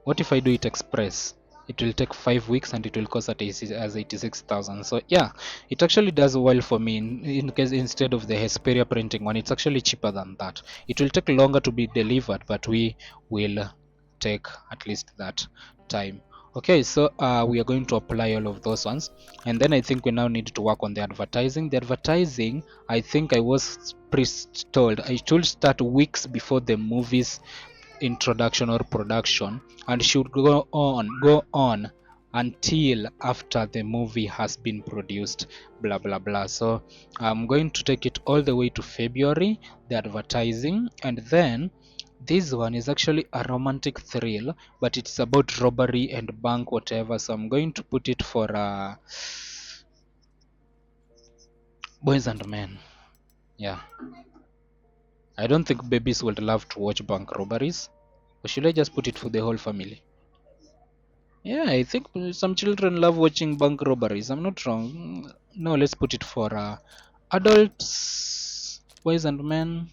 What if I do it express? It will take 5 weeks and it will cost at as 86,000. So yeah, it actually does well for me in case instead of the Hesperia printing one. It's actually cheaper than that. It will take longer to be delivered, but we will take at least that time. Okay, so we are going to apply all of those ones, and then I think we now need to work on the advertising. The advertising, I think I was told I should start weeks before the movie's introduction or production, and should go on until after the movie has been produced, blah blah blah. So I'm going to take it all the way to February, the advertising, and then this one is actually a romantic thrill, but it's about robbery and bank whatever. So I'm going to put it for boys and men. Yeah, I don't think babies would love to watch bank robberies. Or should I just put it for the whole family? Yeah, I think some children love watching bank robberies. I'm not wrong. No, let's put it for adults, boys and men.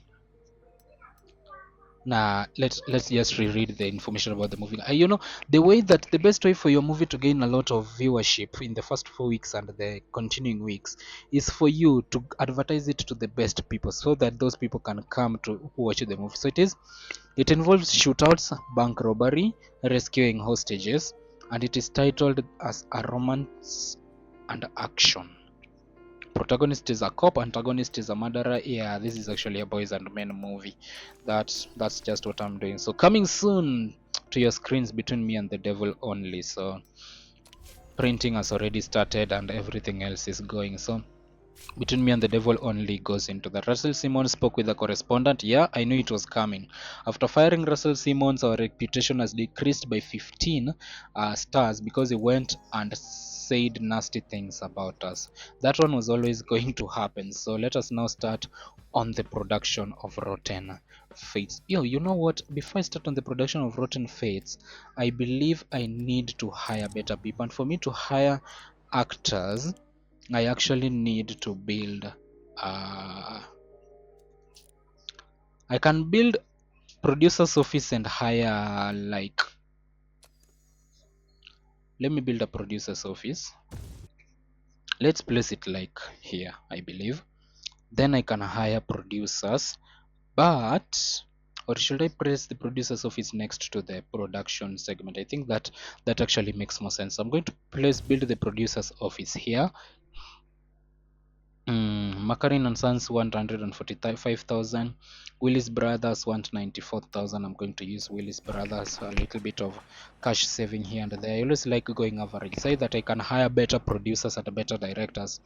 Nah, let's just reread the information about the movie. You know, the best way for your movie to gain a lot of viewership in the first 4 weeks and the continuing weeks is for you to advertise it to the best people, so that those people can come to watch the movie. So it involves shootouts, bank robbery, rescuing hostages, and it is titled as a romance and action. Protagonist is a cop, antagonist is a murderer. Yeah, this is actually a boys and men movie. That's just what I'm doing. So coming soon to your screens, Between Me and the Devil Only. So printing has already started and everything else is going. So Between Me and the Devil Only goes into that. Russell Simmons spoke with the correspondent. Yeah, I knew it was coming. After firing Russell Simmons, our reputation has decreased by 15 stars because he went and said nasty things about us. That one was always going to happen. So let us now start on the production of Rotten Fates. Yo, you know what? Before I start on the production of Rotten Fates, I believe I need to hire better people. And for me to hire actors, I actually need to build I can build producer's office and hire like, let me build a producer's office. Let's place it like here, I believe. Then I can hire producers, but, or should I place the producer's office next to the production segment? I think that actually makes more sense. I'm going to build the producer's office here. Makarin and Sons 145,000. Willis Brothers 194,000. I'm going to use Willis Brothers, a little bit of cash saving here and there. I always like going average. Say that I can hire better producers and better directors,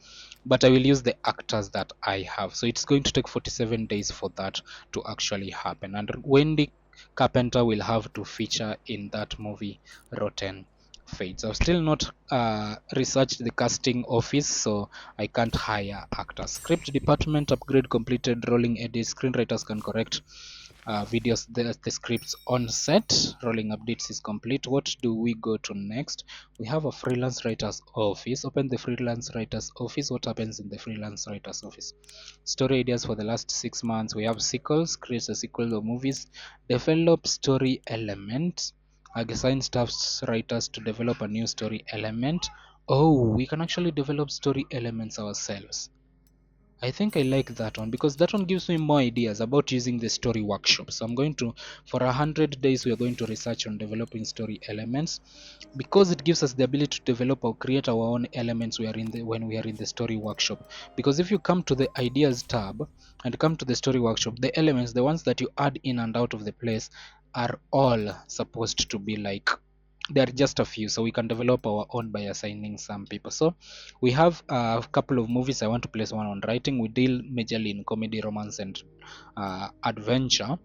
but I will use the actors that I have. So it's going to take 47 days for that to actually happen. And Wendy Carpenter will have to feature in that movie, Rotten Fates. I've still not researched the casting office, so I can't hire actors. Script department upgrade completed. Rolling edits. Screenwriters can correct videos. The scripts on set. Rolling updates is complete. What do we go to next? We have a freelance writers office. Open the freelance writers office. What happens in the freelance writers office? Story ideas for the last 6 months. We have sequels. Create a sequel of movies. Develop story element. Assign staffs writers to develop a new story element. Oh, we can actually develop story elements ourselves. I think I like that one because that one gives me more ideas about using the story workshop. So I'm going to, for 100 days, we are going to research on developing story elements because it gives us the ability to develop or create our own elements when we are in the story workshop. Because if you come to the ideas tab and come to the story workshop, the elements, the ones that you add in and out of the place, are all supposed to be like, there are just a few, so we can develop our own by assigning some people. So we have a couple of movies. I want to place one on writing. We deal majorly in comedy, romance, and adventure.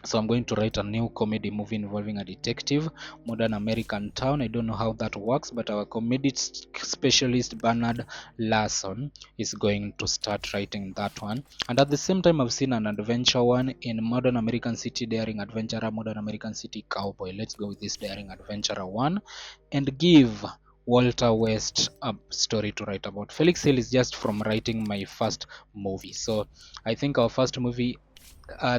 So I'm going to write a new comedy movie involving a detective, Modern American Town. I don't know how that works, but our comedy specialist Bernard Larson is going to start writing that one. And at the same time, I've seen an adventure one in Modern American City Daring Adventurer, Modern American City Cowboy. Let's go with this Daring Adventurer one and give Walter West a story to write about. Felix Hill is just from writing my first movie. So I think our first movie,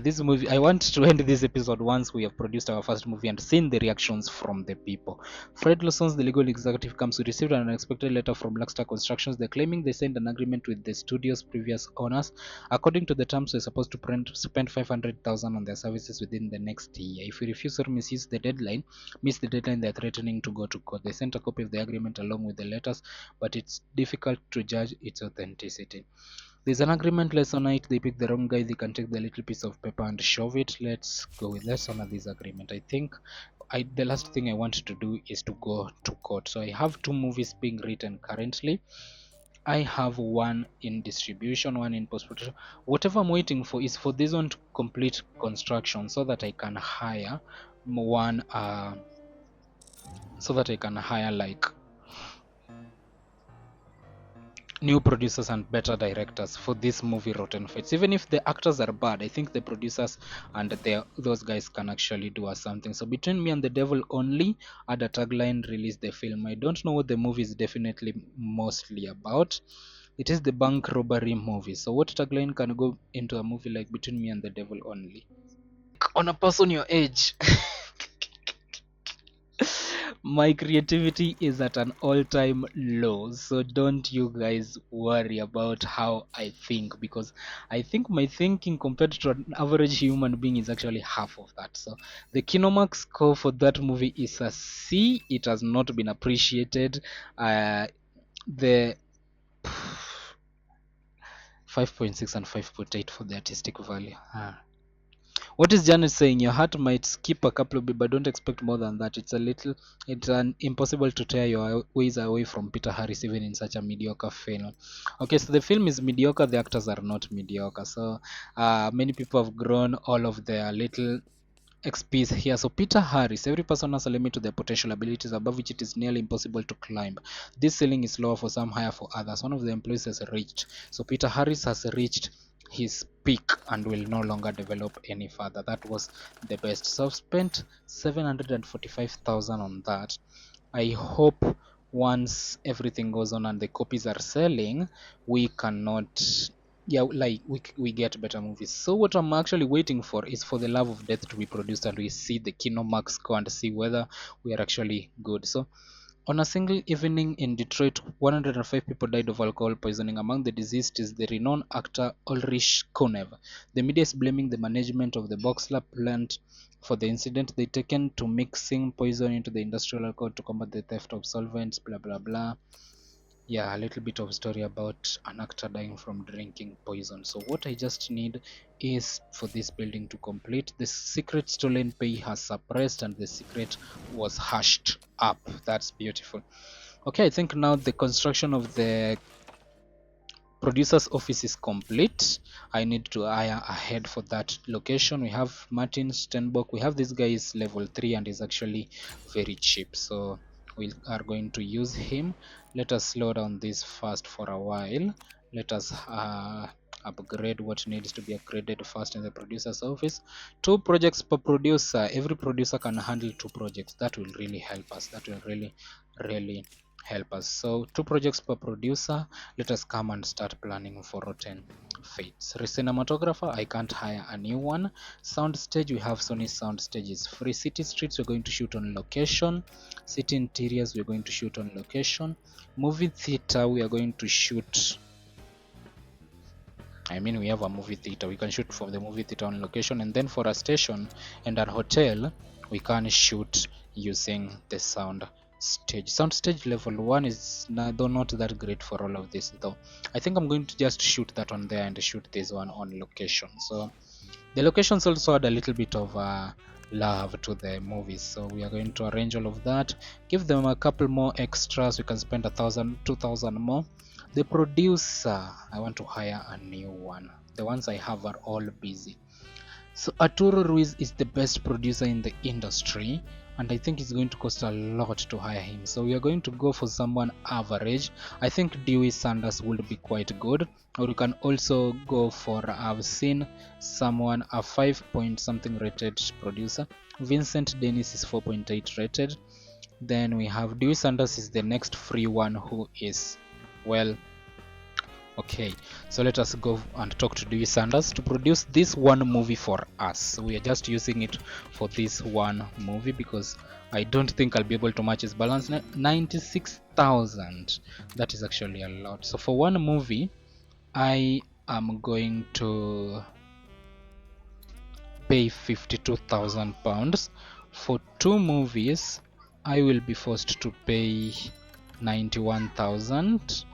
this movie, I want to end this episode once we have produced our first movie and seen the reactions from the people. Fred Lawson's The Legal Executive comes. We received an unexpected letter from Blackstar Constructions. They're claiming they signed an agreement with the studio's previous owners. According to the terms, we're supposed to spend 500,000 on their services within the next year. If we refuse or miss the deadline, they're threatening to go to court. They sent a copy of the agreement along with the letters, but it's difficult to judge its authenticity. There's an agreement, let's honor it. They pick the wrong guy, they can take the little piece of paper and shove it. Let's go with, let's honor this agreement. I think the last thing I want to do is to go to court. So I have 2 movies being written currently. I have one in distribution, one in post-production. Whatever I'm waiting for is for this one to complete construction so that I can hire one like new producers and better directors for this movie Rotten Fates. Even if the actors are bad, I think the producers and those guys can actually do us something. So Between Me and the Devil Only, add a tagline, release the film. I don't know what the movie is definitely mostly about. It is the bank robbery movie. So what tagline can go into a movie like Between Me and the Devil Only? On a person your age. My creativity is at an all-time low, so don't you guys worry about how I think, because I think my thinking compared to an average human being is actually half of that. So the Kinomax score for that movie is a C. It has not been appreciated. The 5.6 and 5.8 for the artistic value. What is Janet saying? Your heart might skip a couple of beats, but don't expect more than that. It's impossible to tear your ways away from Peter Harris, even in such a mediocre film. Okay, so the film is mediocre, the actors are not mediocre. So many people have grown all of their little XPs here. So Peter Harris, every person has a limit to their potential abilities above which it is nearly impossible to climb. This ceiling is lower for some, higher for others. One of the employees has reached. So Peter Harris has reached his peak and will no longer develop any further. That was the best. So I've spent 745,000 on that. I hope once everything goes on and the copies are selling, we cannot yeah, like we get better movies. So what I'm actually waiting for is for The Love of Death to be produced and we see the Kinomax score and see whether we are actually good. So on a single evening in Detroit, 105 people died of alcohol poisoning. Among the deceased is the renowned actor Ulrich Kunev. The media is blaming the management of the Boxler plant for the incident. They taken to mixing poison into the industrial alcohol to combat the theft of solvents, blah blah blah. Yeah, a little bit of story about an actor dying from drinking poison. So what I just need is for this building to complete. The secret stolen pay has suppressed and the secret was hushed up. That's beautiful. Okay, I think now the construction of the producer's office is complete. I need to hire ahead for that location. We have Martin Stenbock. We have this guy is level 3 and is actually very cheap. So we are going to use him. Let us slow down this first for a while. Let us upgrade what needs to be upgraded first in the producer's office. 2 projects per producer. Every producer can handle 2 projects. That will really help us. That will really help us. So 2 projects per producer. Let us come and start planning for Rotten Fates. Cinematographer, I can't hire a new one. Sound stage, we have Sony sound stages free. City streets, we're going to shoot on location. City interiors, we're going to shoot on location. Movie theater, we are going to shoot. We have a movie theater. We can shoot from the movie theater on location, and then for a station and a hotel, we can shoot using the sound stage. Sound stage level 1 is though not that great for all of this though. I think I'm going to just shoot that on there and shoot this one on location. So the locations also add a little bit of love to the movies, so we are going to arrange all of that, give them a couple more extras. We can spend 1,000 2,000 more. The producer, I want to hire a new one. The ones I have are all busy. So Arturo Ruiz is the best producer in the industry, and I think it's going to cost a lot to hire him. So we are going to go for someone average. I think Dewey Sanders would be quite good, or you can also go for, I've seen someone, a 5 point something rated producer. Vincent Dennis is 4.8 rated. Then we have Dewey Sanders is the next free one who is, well, okay, so let us go and talk to Dewey Sanders to produce this one movie for us. We are just using it for this one movie because I don't think I'll be able to match his balance. 96,000, that is actually a lot. So for one movie I am going to pay 52,000 pounds. For 2 movies I will be forced to pay 91,000.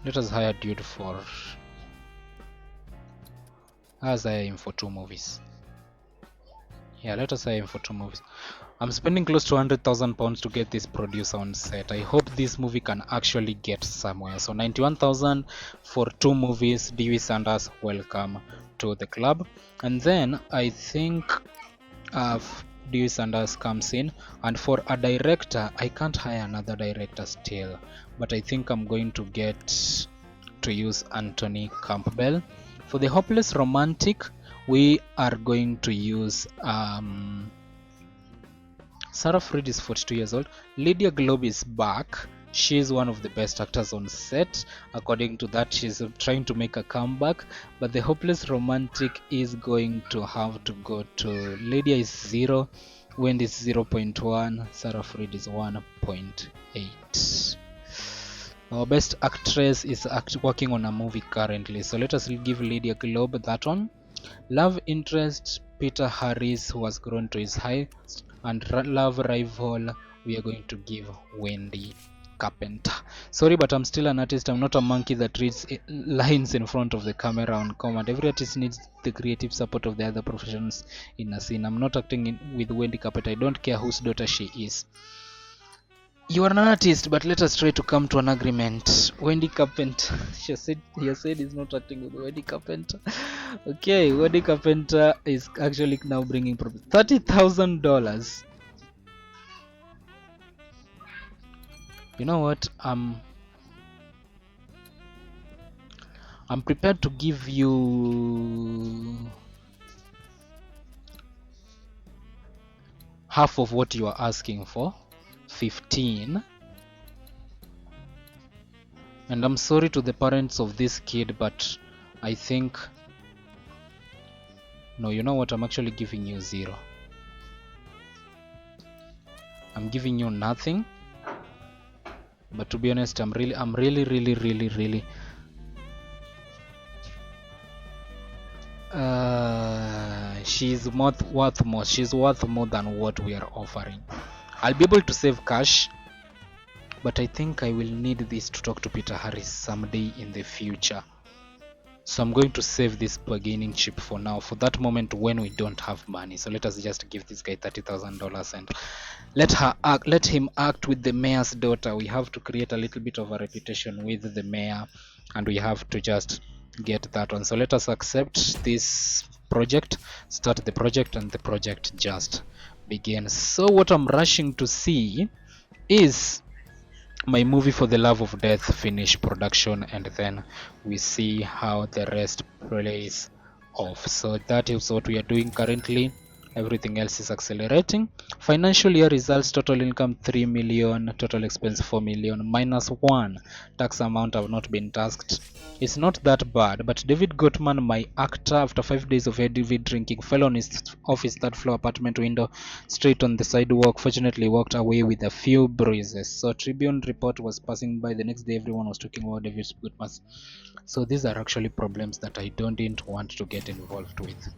Let us hire Dude for, as I am for 2 movies. Yeah, let us hire him for 2 movies. I'm spending close to 100,000 pounds to get this producer on set. I hope this movie can actually get somewhere. So 91,000 for 2 movies. Dewey Sanders, welcome to the club. And then I think Dewey Sanders comes in, and for a director I can't hire another director still, but I think I'm going to get to use Anthony Campbell. For the Hopeless Romantic we are going to use Sarah Freed is 42 years old. Lydia Globe is back. She is one of the best actors on set. According to that, she's trying to make a comeback, but the Hopeless Romantic is going to have to go to Lydia is 0, Wendy is 0.1, Sarah Freed is 1.8. Our best actress is working on a movie currently, so let us give Lydia Globe that one. Love interest Peter Harris, who has grown to his height, and love rival we are going to give Wendy Carpenter. Sorry, but I'm still an artist. I'm not a monkey that reads lines in front of the camera on command. Every artist needs the creative support of the other professions in a scene. I'm not acting with Wendy Carpenter. I don't care whose daughter she is. You are an artist, but let us try to come to an agreement. Wendy Carpenter. He said he's not acting with Wendy Carpenter. Okay, Wendy Carpenter is actually now bringing $30,000. You know what? I'm prepared to give you half of what you are asking for. 15. And I'm sorry to the parents of this kid, but I think, no, you know what, I'm actually giving you 0. I'm giving you nothing. But to be honest, I'm really she's worth more. She's worth more than what we are offering. I'll be able to save cash, but I think I will need this to talk to Peter Harris someday in the future. So I'm going to save this bargaining chip for now, for that moment when we don't have money. So let us just give this guy $30,000 and let him act with the mayor's daughter. We have to create a little bit of a reputation with the mayor, and we have to just get that one. So let us accept this project, start the project, and the project just begins. So what I'm rushing to see is my movie For the Love of Death finish production, and then we see how the rest plays off. So that is what we are doing currently. Everything else is accelerating. Financial year results: total income 3 million, total expense 4 million, minus 1. Tax amount have not been taxed. It's not that bad, but David Gottman, my actor, after 5 days of heavy drinking, fell on his office third floor apartment window straight on the sidewalk. Fortunately, walked away with a few bruises. So Tribune report was passing by the next day. Everyone was talking about David Gottman. So these are actually problems that I don't want to get involved with.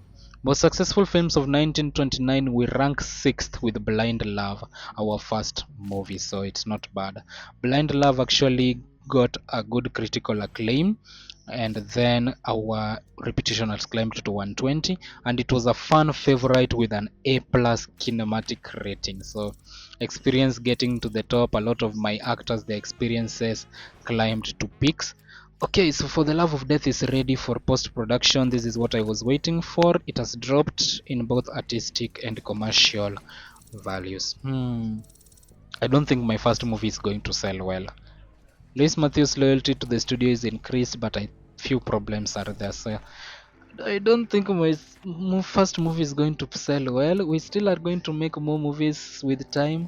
Most successful films of 1929, we rank 6th with Blind Love, our first movie, so it's not bad. Blind Love actually got a good critical acclaim, and then our reputation has climbed to 120, and it was a fan favorite with an A+ kinematic rating. So experience getting to the top. A lot of my actors, their experiences climbed to peaks. Okay, so For the Love of Death is ready for post-production. This is what I was waiting for. It has dropped in both artistic and commercial values. I don't think my first movie is going to sell well. Luis Matthews' loyalty to the studio is increased, but few problems are there. So I don't think my first movie is going to sell well. We still are going to make more movies with time.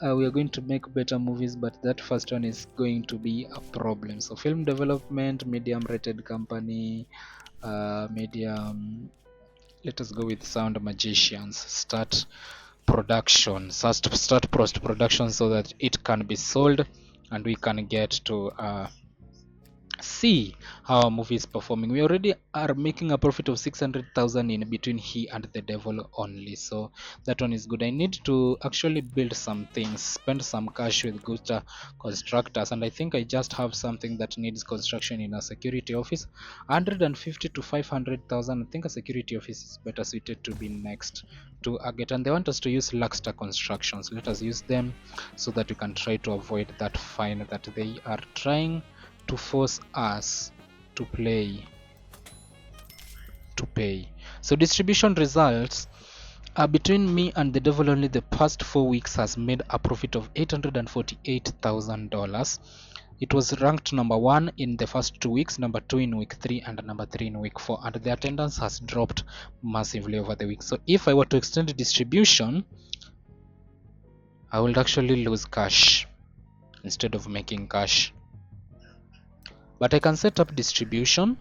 We are going to make better movies, but that first one is going to be a problem. So film development, medium rated company, medium. Let us go with Sound Magicians. Start production, start post production, so that it can be sold and we can get to see how our movie is performing. We already are making a profit of 600,000 in Between He and the Devil only, so that one is good. I need to actually build some things, spend some cash with Gusta Constructors, and I think I just have something that needs construction in a security office. 150 to 500,000. I think a security office is better suited to be next to Agate, and they want us to use Luxstar Constructions. Let us use them so that we can try to avoid that fine that they are trying to force us to pay. So distribution results are Between Me and the Devil only the past 4 weeks has made a profit of $848,000. It was ranked number 1 in the first 2 weeks, number 2 in week 3, and number 3 in week 4, and the attendance has dropped massively over the week. So if I were to extend distribution, I would actually lose cash instead of making cash. But I can set up distribution.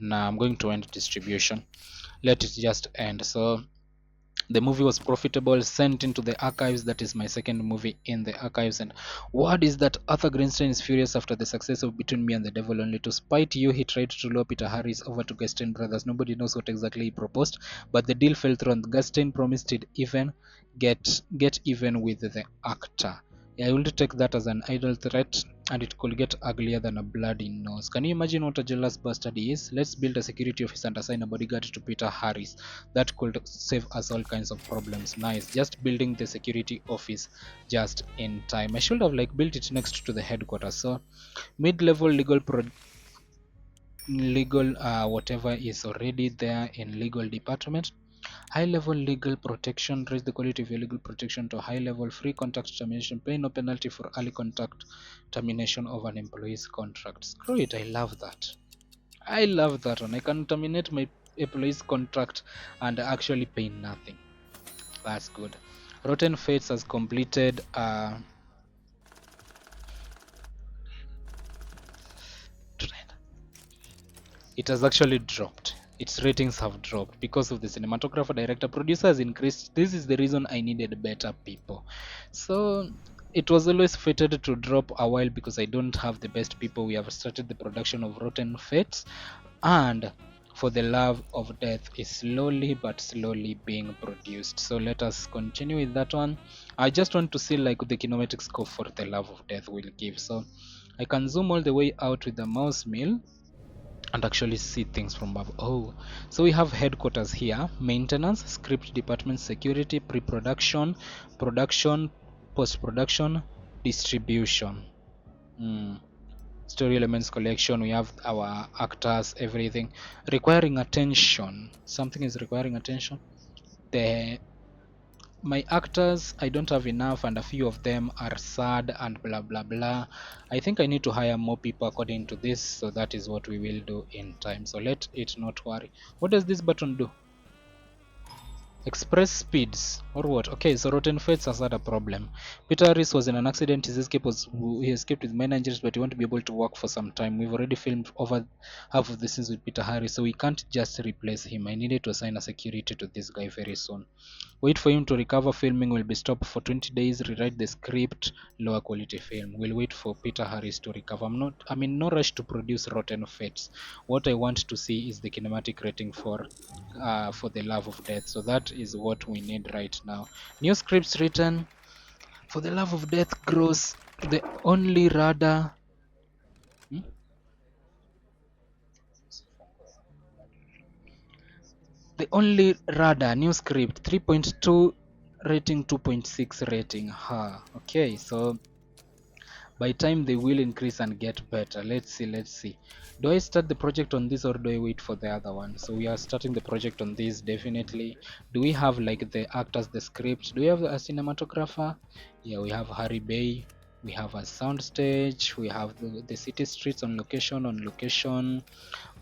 Now I'm going to end distribution. Let it just end. So the movie was profitable, sent into the archives. That is my second movie in the archives. And what is that? Arthur Greenstein is furious after the success of Between Me and the Devil only. To spite you, he tried to lure Peter Harris over to Gaston Brothers. Nobody knows what exactly he proposed, but the deal fell through, and Gaston promised he'd even get even with the actor. I will take that as an idle threat, and it could get uglier than a bloody nose. Can you imagine what a jealous bastard he is? Let's build a security office and assign a bodyguard to Peter Harris. That could save us all kinds of problems. Nice. Just building the security office just in time. I should have built it next to the headquarters. So mid-level legal whatever is already there in legal department. High-level legal protection: raise the quality of your legal protection to high level. Free contact termination, pay no penalty for early contact termination of an employee's contract. Screw it, I love that. I love that one. I can terminate my employee's contract and actually pay nothing. That's good. Rotten Fates has completed it has actually dropped. Its ratings have dropped because of the cinematographer, director, producer has increased. This is the reason I needed better people. So it was always fated to drop a while because I don't have the best people. We have started the production of Rotten Fates, and For the Love of Death is slowly but slowly being produced. So let us continue with that one. I just want to see like the kinematic score for The Love of Death will give. So I can zoom all the way out with the mouse mill and actually see things from above. Oh, so we have headquarters here: maintenance, script department, security, pre-production, production, post-production, distribution. Story elements collection. We have our actors, everything requiring attention. Something is requiring attention. The My actors, I don't have enough, and a few of them are sad and blah blah blah. I think I need to hire more people according to this, so that is what we will do in time. So let it not worry. What does this button do? Express speeds or what? Okay, so Rotten Fates has had a problem. Peter Harris was in an accident. He escaped with minor injuries, but he won't be able to work for some time. We've already filmed over half of the scenes with Peter Harris, so we can't just replace him. I needed to assign a security to this guy very soon. Wait for him to recover. Filming will be stopped for 20 days. Rewrite the script. Lower quality film. We'll wait for Peter Harris to recover. I'm in no rush to produce Rotten Fates. What I want to see is the kinematic rating for The Love of Death. So that is what we need right now. New scripts written. For The Love of Death grows the only radar. The only radar new script 3.2 rating, 2.6 rating. Okay, so by time they will increase and get better. Let's see. Do I start the project on this or do I wait for the other one? So we are starting the project on this, definitely. Do we have like the actors, the script? Do we have a cinematographer? Yeah, we have Harry Bay. We have a soundstage. We have the city streets on location.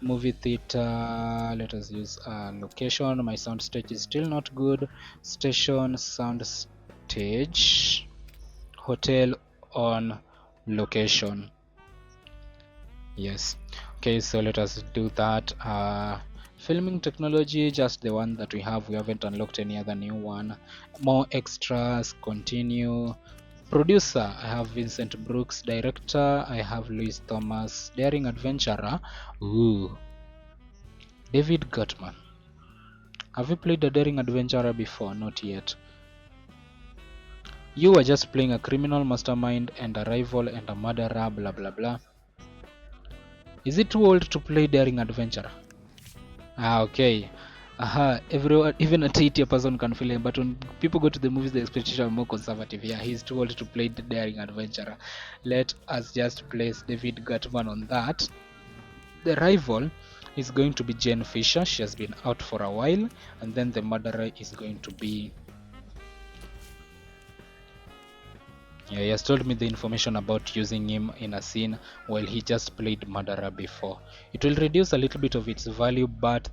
Movie theater. Let us use location. My soundstage is still not good. Station, soundstage, hotel on location. Yes. Okay, so let us do that. Filming technology, just the one that we have. We haven't unlocked any other new one. More extras. Continue. Producer, I have Vincent Brooks. Director, I have Louis Thomas. Daring adventurer, ooh, David Gutman. Have you played a daring adventurer before? Not yet. You were just playing a criminal mastermind and a rival and a murderer, blah blah blah. Is it too old to play daring adventurer? Okay. Everyone, even a 80 person can feel it, but when people go to the movies, the expectations are more conservative. Yeah, he's too old to play the daring adventurer. Let us just place David Gutman on that. The rival is going to be Jane Fisher. She has been out for a while, and then the murderer is going to be. Yeah, he has told me the information about using him in a scene while he just played murderer before. It will reduce a little bit of its value, but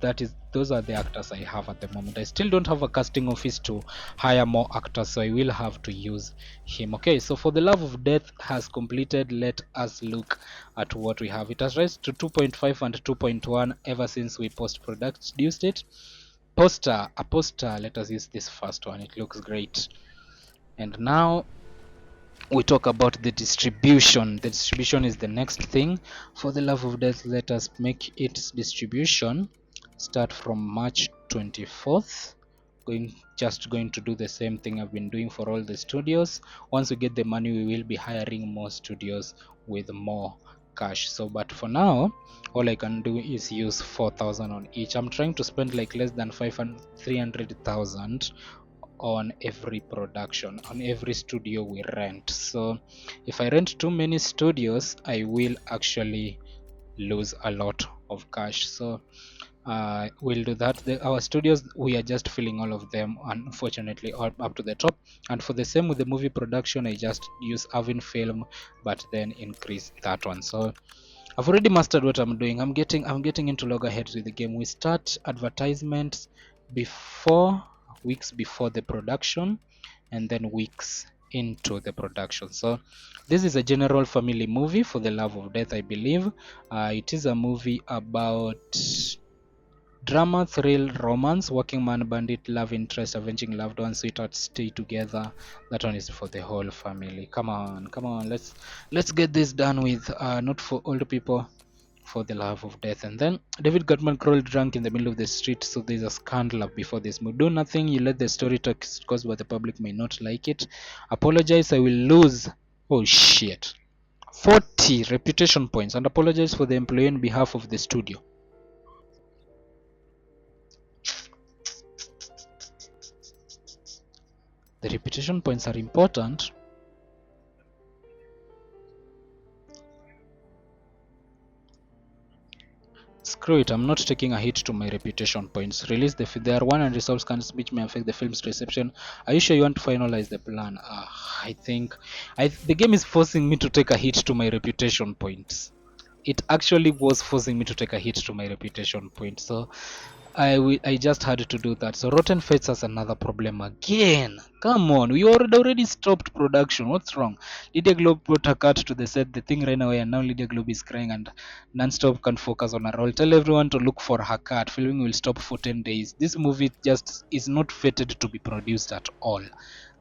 those are the actors I have at the moment. I still don't have a casting office to hire more actors, so I will have to use him. Okay, so For the Love of Death has completed. Let us look at what we have. It has raised to 2.5 and 2.1 ever since we post-produced it. A poster. Let us use this first one. It looks great. And now we talk about the distribution. The distribution is the next thing. For the Love of Death, let us make its distribution start from March 24th. Just going to do the same thing I've been doing for all the studios. Once we get the money, we will be hiring more studios with more cash. So but for now, all I can do is use 4,000 on each. I'm trying to spend like less than 300,000 on every production, on every studio we rent. So if I rent too many studios, I will actually lose a lot of cash. So we'll do that. Our studios, we are just filling all of them, unfortunately, all up to the top. And for the same with the movie production, I just use Avin Film, but then increase that one. So I've already mastered what I'm doing. I'm getting into loggerheads with the game. We start advertisements weeks before the production, and then weeks into the production. So this is a general family movie for the love of death, I believe. It is a movie about drama, thrill, romance, working man, bandit, love interest, avenging loved ones, sweetheart, stay together. That one is for the whole family. Come on, come on, let's get this done with. Not for old people, for the love of death. And then David Gottman crawled drunk in the middle of the street, so there's a scandal up before this movie. Do nothing, you let the story talk, because what the public may not like it. Apologize, I will lose. Oh shit. 40 reputation points, and apologize for the employee on behalf of the studio. The reputation points are important. Screw it, I'm not taking a hit to my reputation points. Release there are 100 substance which may affect the film's reception. Are you sure you want to finalize the plan? I think the game is forcing me to take a hit to my reputation points. It actually was forcing me to take a hit to my reputation points. So I just had to do that. So Rotten Fates has another problem again. Come on, we already stopped production. What's wrong? Lydia Globe brought a cut to the set. The thing ran away, and now Lydia Globe is crying, and Nonstop can't focus on her role. Tell everyone to look for her cut. Filming will stop for 10 days. This movie just is not fated to be produced at all.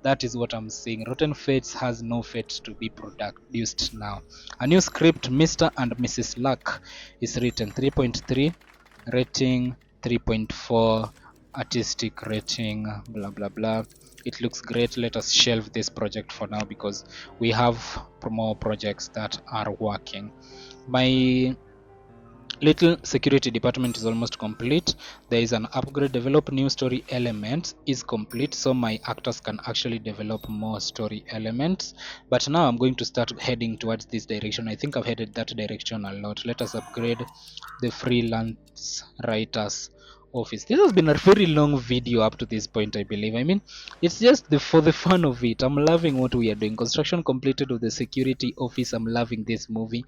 That is what I'm saying. Rotten Fates has no fate to be produced now. A new script, Mr. and Mrs. Luck, is written. 3.3 rating, 3.4 artistic rating, blah blah blah. It looks great. Let us shelve this project for now because we have more projects that are working. My little security department is almost complete. There is an upgrade. Develop new story elements is complete, so my actors can actually develop more story elements. But now I'm going to start heading towards this direction. I think I've headed that direction a lot. Let us upgrade the freelance writers office. This has been a very long video up to this point, I believe. I mean, it's just for the fun of it. I'm loving what we are doing. Construction completed of the security office. I'm loving this movie.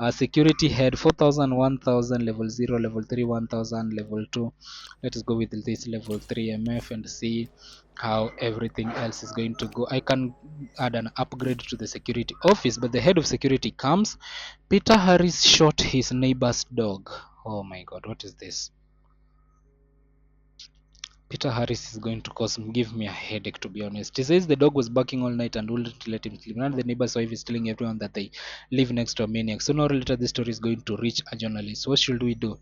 Security head 4000, 1000, level 0, level 3, 1000, level 2. Let us go with this level 3 MF and see how everything else is going to go. I can add an upgrade to the security office, but the head of security comes. Peter Harris shot his neighbor's dog. Oh my god, what is this? Peter Harris is going to give me a headache, to be honest. He says the dog was barking all night and wouldn't let him sleep. None of the neighbors' wife is telling everyone that they live next to a maniac. Sooner or later, this story is going to reach a journalist. What should we do?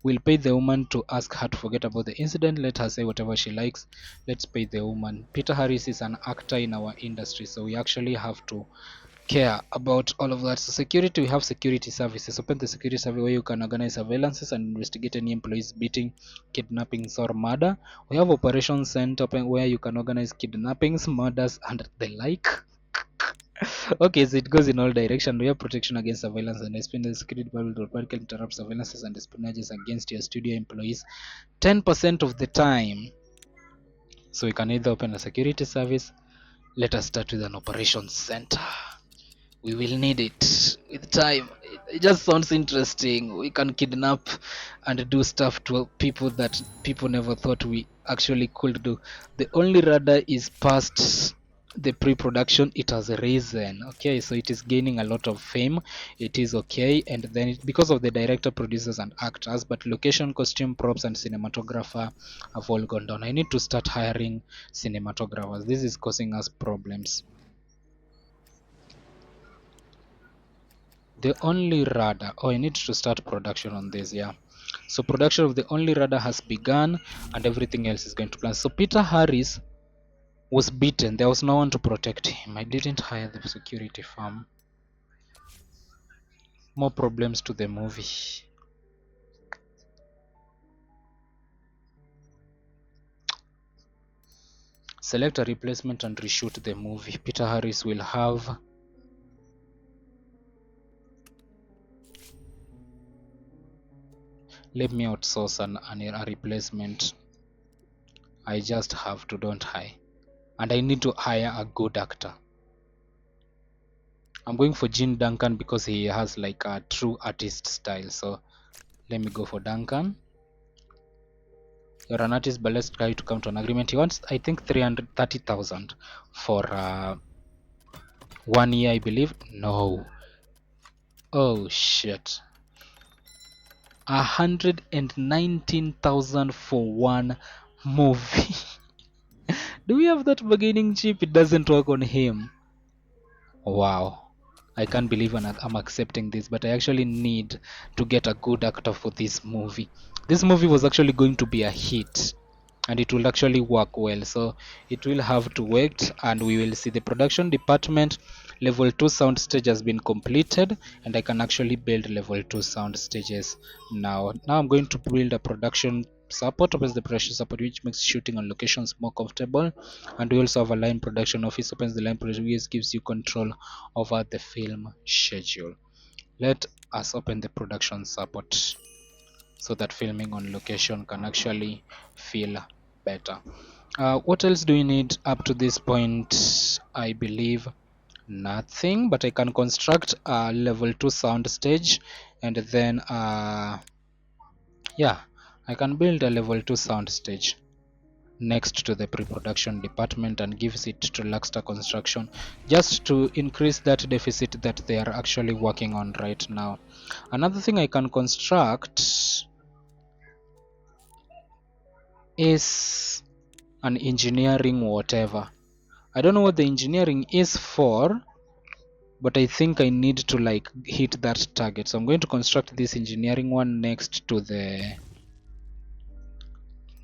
We'll pay the woman to ask her to forget about the incident. Let her say whatever she likes. Let's pay the woman. Peter Harris is an actor in our industry, so we actually have to care about all of that. So security, we have security services. Open the security service where you can organize surveillances and investigate any employees beating, kidnappings, or murder. We have operations center where you can organize kidnappings, murders, and the like. Okay, so it goes in all directions. We have protection against surveillance and espionage. Security department will automatically interrupt surveillances and espionages against your studio employees 10% of the time. So we can either open a security service. Let us start with an operations center. We will need it with time. It just sounds interesting. We can kidnap and do stuff to people that people never thought we actually could do. The only radar is past the pre-production. It has risen. Okay, so it is gaining a lot of fame. It is okay, and then because of the director, producers, and actors, but location, costume, props, and cinematographer have all gone down. I need to start hiring cinematographers. This is causing us problems. The only radar. Oh, I need to start production on this. Yeah, so production of the only radar has begun and everything else is going to plan. So Peter Harris was beaten. There was no one to protect him. I didn't hire the security firm. More problems to the movie. Select a replacement and reshoot the movie. Peter Harris will have let me outsource a replacement. I just have to, don't I? And I need to hire a good actor. I'm going for Gene Duncan because he has like a true artist style. So let me go for Duncan. You're an artist, but let's try to come to an agreement. He wants, I think, 330,000 for 1 year, I believe. No. Oh shit. 119,000 for one movie. Do we have that bargaining chip? It doesn't work on him. Wow. I can't believe I'm accepting this, but I actually need to get a good actor for this movie. This movie was actually going to be a hit, and it will actually work well. So it will have to wait, and we will see. The production department level 2 sound stage has been completed, and I can actually build level 2 sound stages now. I'm going to build a production support, opens the production support, which makes shooting on locations more comfortable. And we also have a line production office, opens the line production, which gives you control over the film schedule. Let us open the production support so that filming on location can actually feel better. What else do we need up to this point? I believe nothing, but I can construct a level 2 sound stage, and then yeah, I can build a level 2 sound stage next to the pre-production department and gives it to Luxter Construction just to increase that deficit that they are actually working on right now. Another thing I can construct is an engineering whatever. I don't know what the engineering is for, but I think I need to like hit that target. So I'm going to construct this engineering one next to the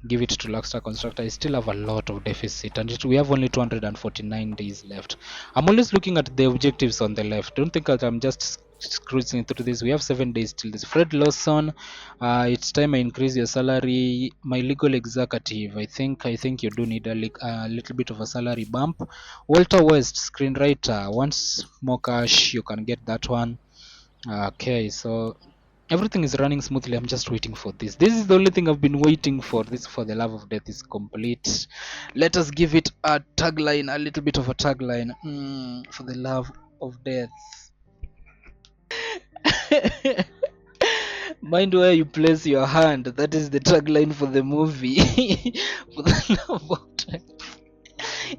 give it to Luxter Constructor. I still have a lot of deficit, and we have only 249 days left. I'm always looking at the objectives on the left. Don't think that I'm just cruising through this. We have 7 days till this. Fred Lawson, it's time I increase your salary. My legal executive, I think you do need a little bit of a salary bump. Walter West, screenwriter, once more cash, you can get that one. Okay, so everything is running smoothly. I'm just waiting for this is the only thing I've been waiting for. This For the Love of Death is complete. Let us give it a tagline, a little bit of a tagline. For the Love of Death. Mind where you place your hand. That is the tagline for the movie. For the love of death.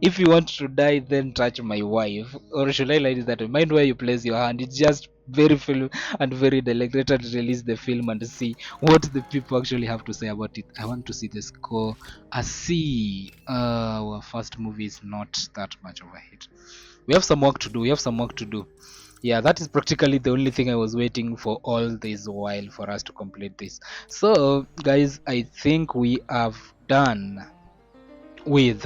If you want to die, then touch my wife. Or should I like that? Mind where you place your hand. It's just very film and very delicate. Let us release the film and see what the people actually have to say about it. I want to see the score. Our first movie is not that much of a hit. We have some work to do. Yeah, that is practically the only thing I was waiting for all this while for us to complete this. So guys, I think we have done with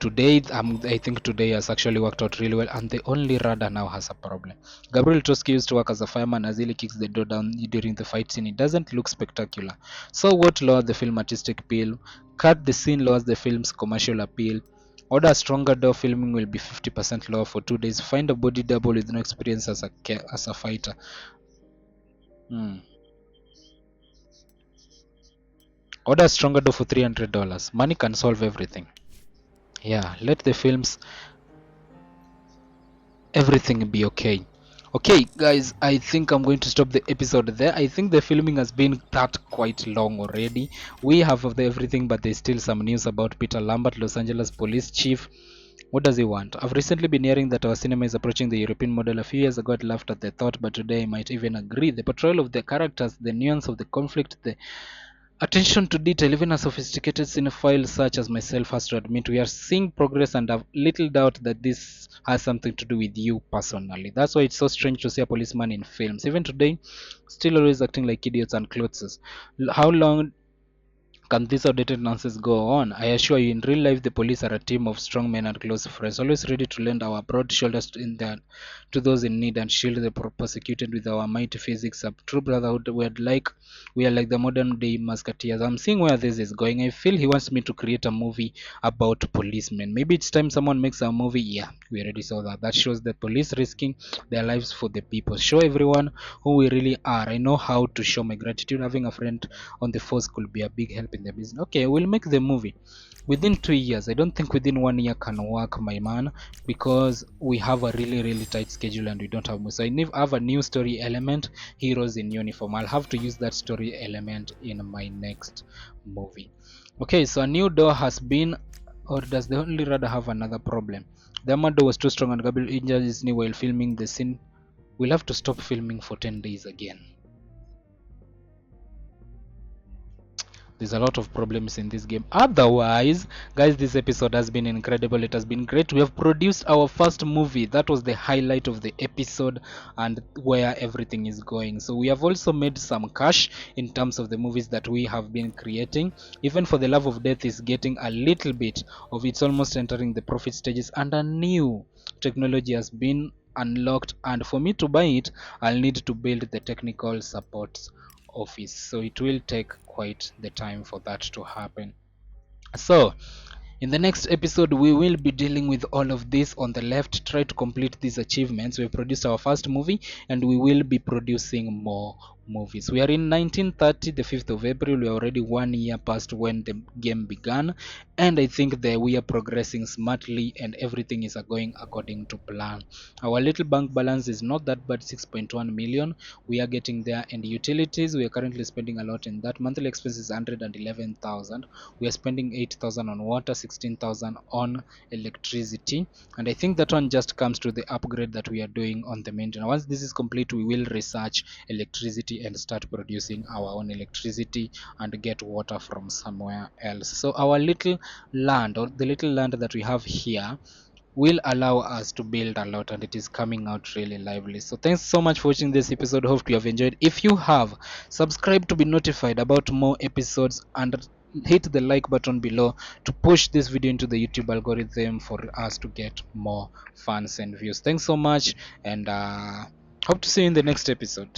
today. I think today has actually worked out really well, and the only radar now has a problem. Gabriel Toski used to work as a fireman as he kicks the door down during the fight scene. It doesn't look spectacular. So what lowers the film artistic appeal? Cut the scene lowers the film's commercial appeal. Order a stronger door, filming will be 50% lower for 2 days. Find a body double with no experience as a fighter. Order a stronger door for $300. Money can solve everything. Yeah, let the films everything be okay. Okay guys, I think I'm going to stop the episode there. I think the filming has been that quite long already. We have everything, but there's still some news about Peter Lambert, Los Angeles police chief. What does he want? I've recently been hearing that our cinema is approaching the European model. A few years ago I laughed at the thought, but today I might even agree. The portrayal of the characters, the nuance of the conflict, the attention to detail. Even a sophisticated cinephile such as myself has to admit we are seeing progress, and have little doubt that this has something to do with you personally. That's why it's so strange to see a policeman in films. Even today, still always acting like idiots and clothes. How long can this outdated nonsense go on? I assure you, in real life, the police are a team of strong men and close friends, always ready to lend our broad shoulders to those in need and shield the persecuted with our mighty physics. A true brotherhood. We are like the modern day musketeers. I'm seeing where this is going. I feel he wants me to create a movie about policemen. Maybe it's time someone makes a movie. Yeah, we already saw that. That shows the police risking their lives for the people. Show everyone who we really are. I know how to show my gratitude. Having a friend on the force could be a big help in the business. Okay, we'll make the movie within 2 years. I don't think within 1 year can work, my man, because we have a really tight schedule and we don't have much. So I have a new story element, heroes in uniform. I'll have to use that story element in my next movie. Okay, so a new door has been, or does the only radar have another problem? The Amado was too strong and Gabriel injured his knee while filming the scene. We'll have to stop filming for 10 days again. There's a lot of problems in this game. Otherwise, guys, this episode has been incredible. It has been great. We have produced our first movie. That was the highlight of the episode and where everything is going. So we have also made some cash in terms of the movies that we have been creating. Even For the Love of Death is getting a little bit of it's almost entering the profit stages, and a new technology has been unlocked, and for me to buy it, I'll need to build the technical support office, so it will take quite the time for that to happen. So in the next episode, we will be dealing with all of this. On the left, try to complete these achievements. We've produced our first movie and we will be producing more movies. We are in 1930, the 5th of April. We are already 1 year past when the game began, and I think that we are progressing smartly and everything is going according to plan. Our little bank balance is not that bad, 6.1 million. We are getting there. And utilities, we are currently spending a lot in that. Monthly expenses 111,000. We are spending 8,000 on water, 16,000 on electricity, and I think that one just comes to the upgrade that we are doing on the maintenance. Once this is complete, we will research electricity and start producing our own electricity and get water from somewhere else. So our little land, or the little land that we have here, will allow us to build a lot, and it is coming out really lively. So thanks so much for watching this episode. Hope you have enjoyed. If you have, subscribe to be notified about more episodes, and hit the like button below to push this video into the YouTube algorithm for us to get more fans and views. Thanks so much, and hope to see you in the next episode.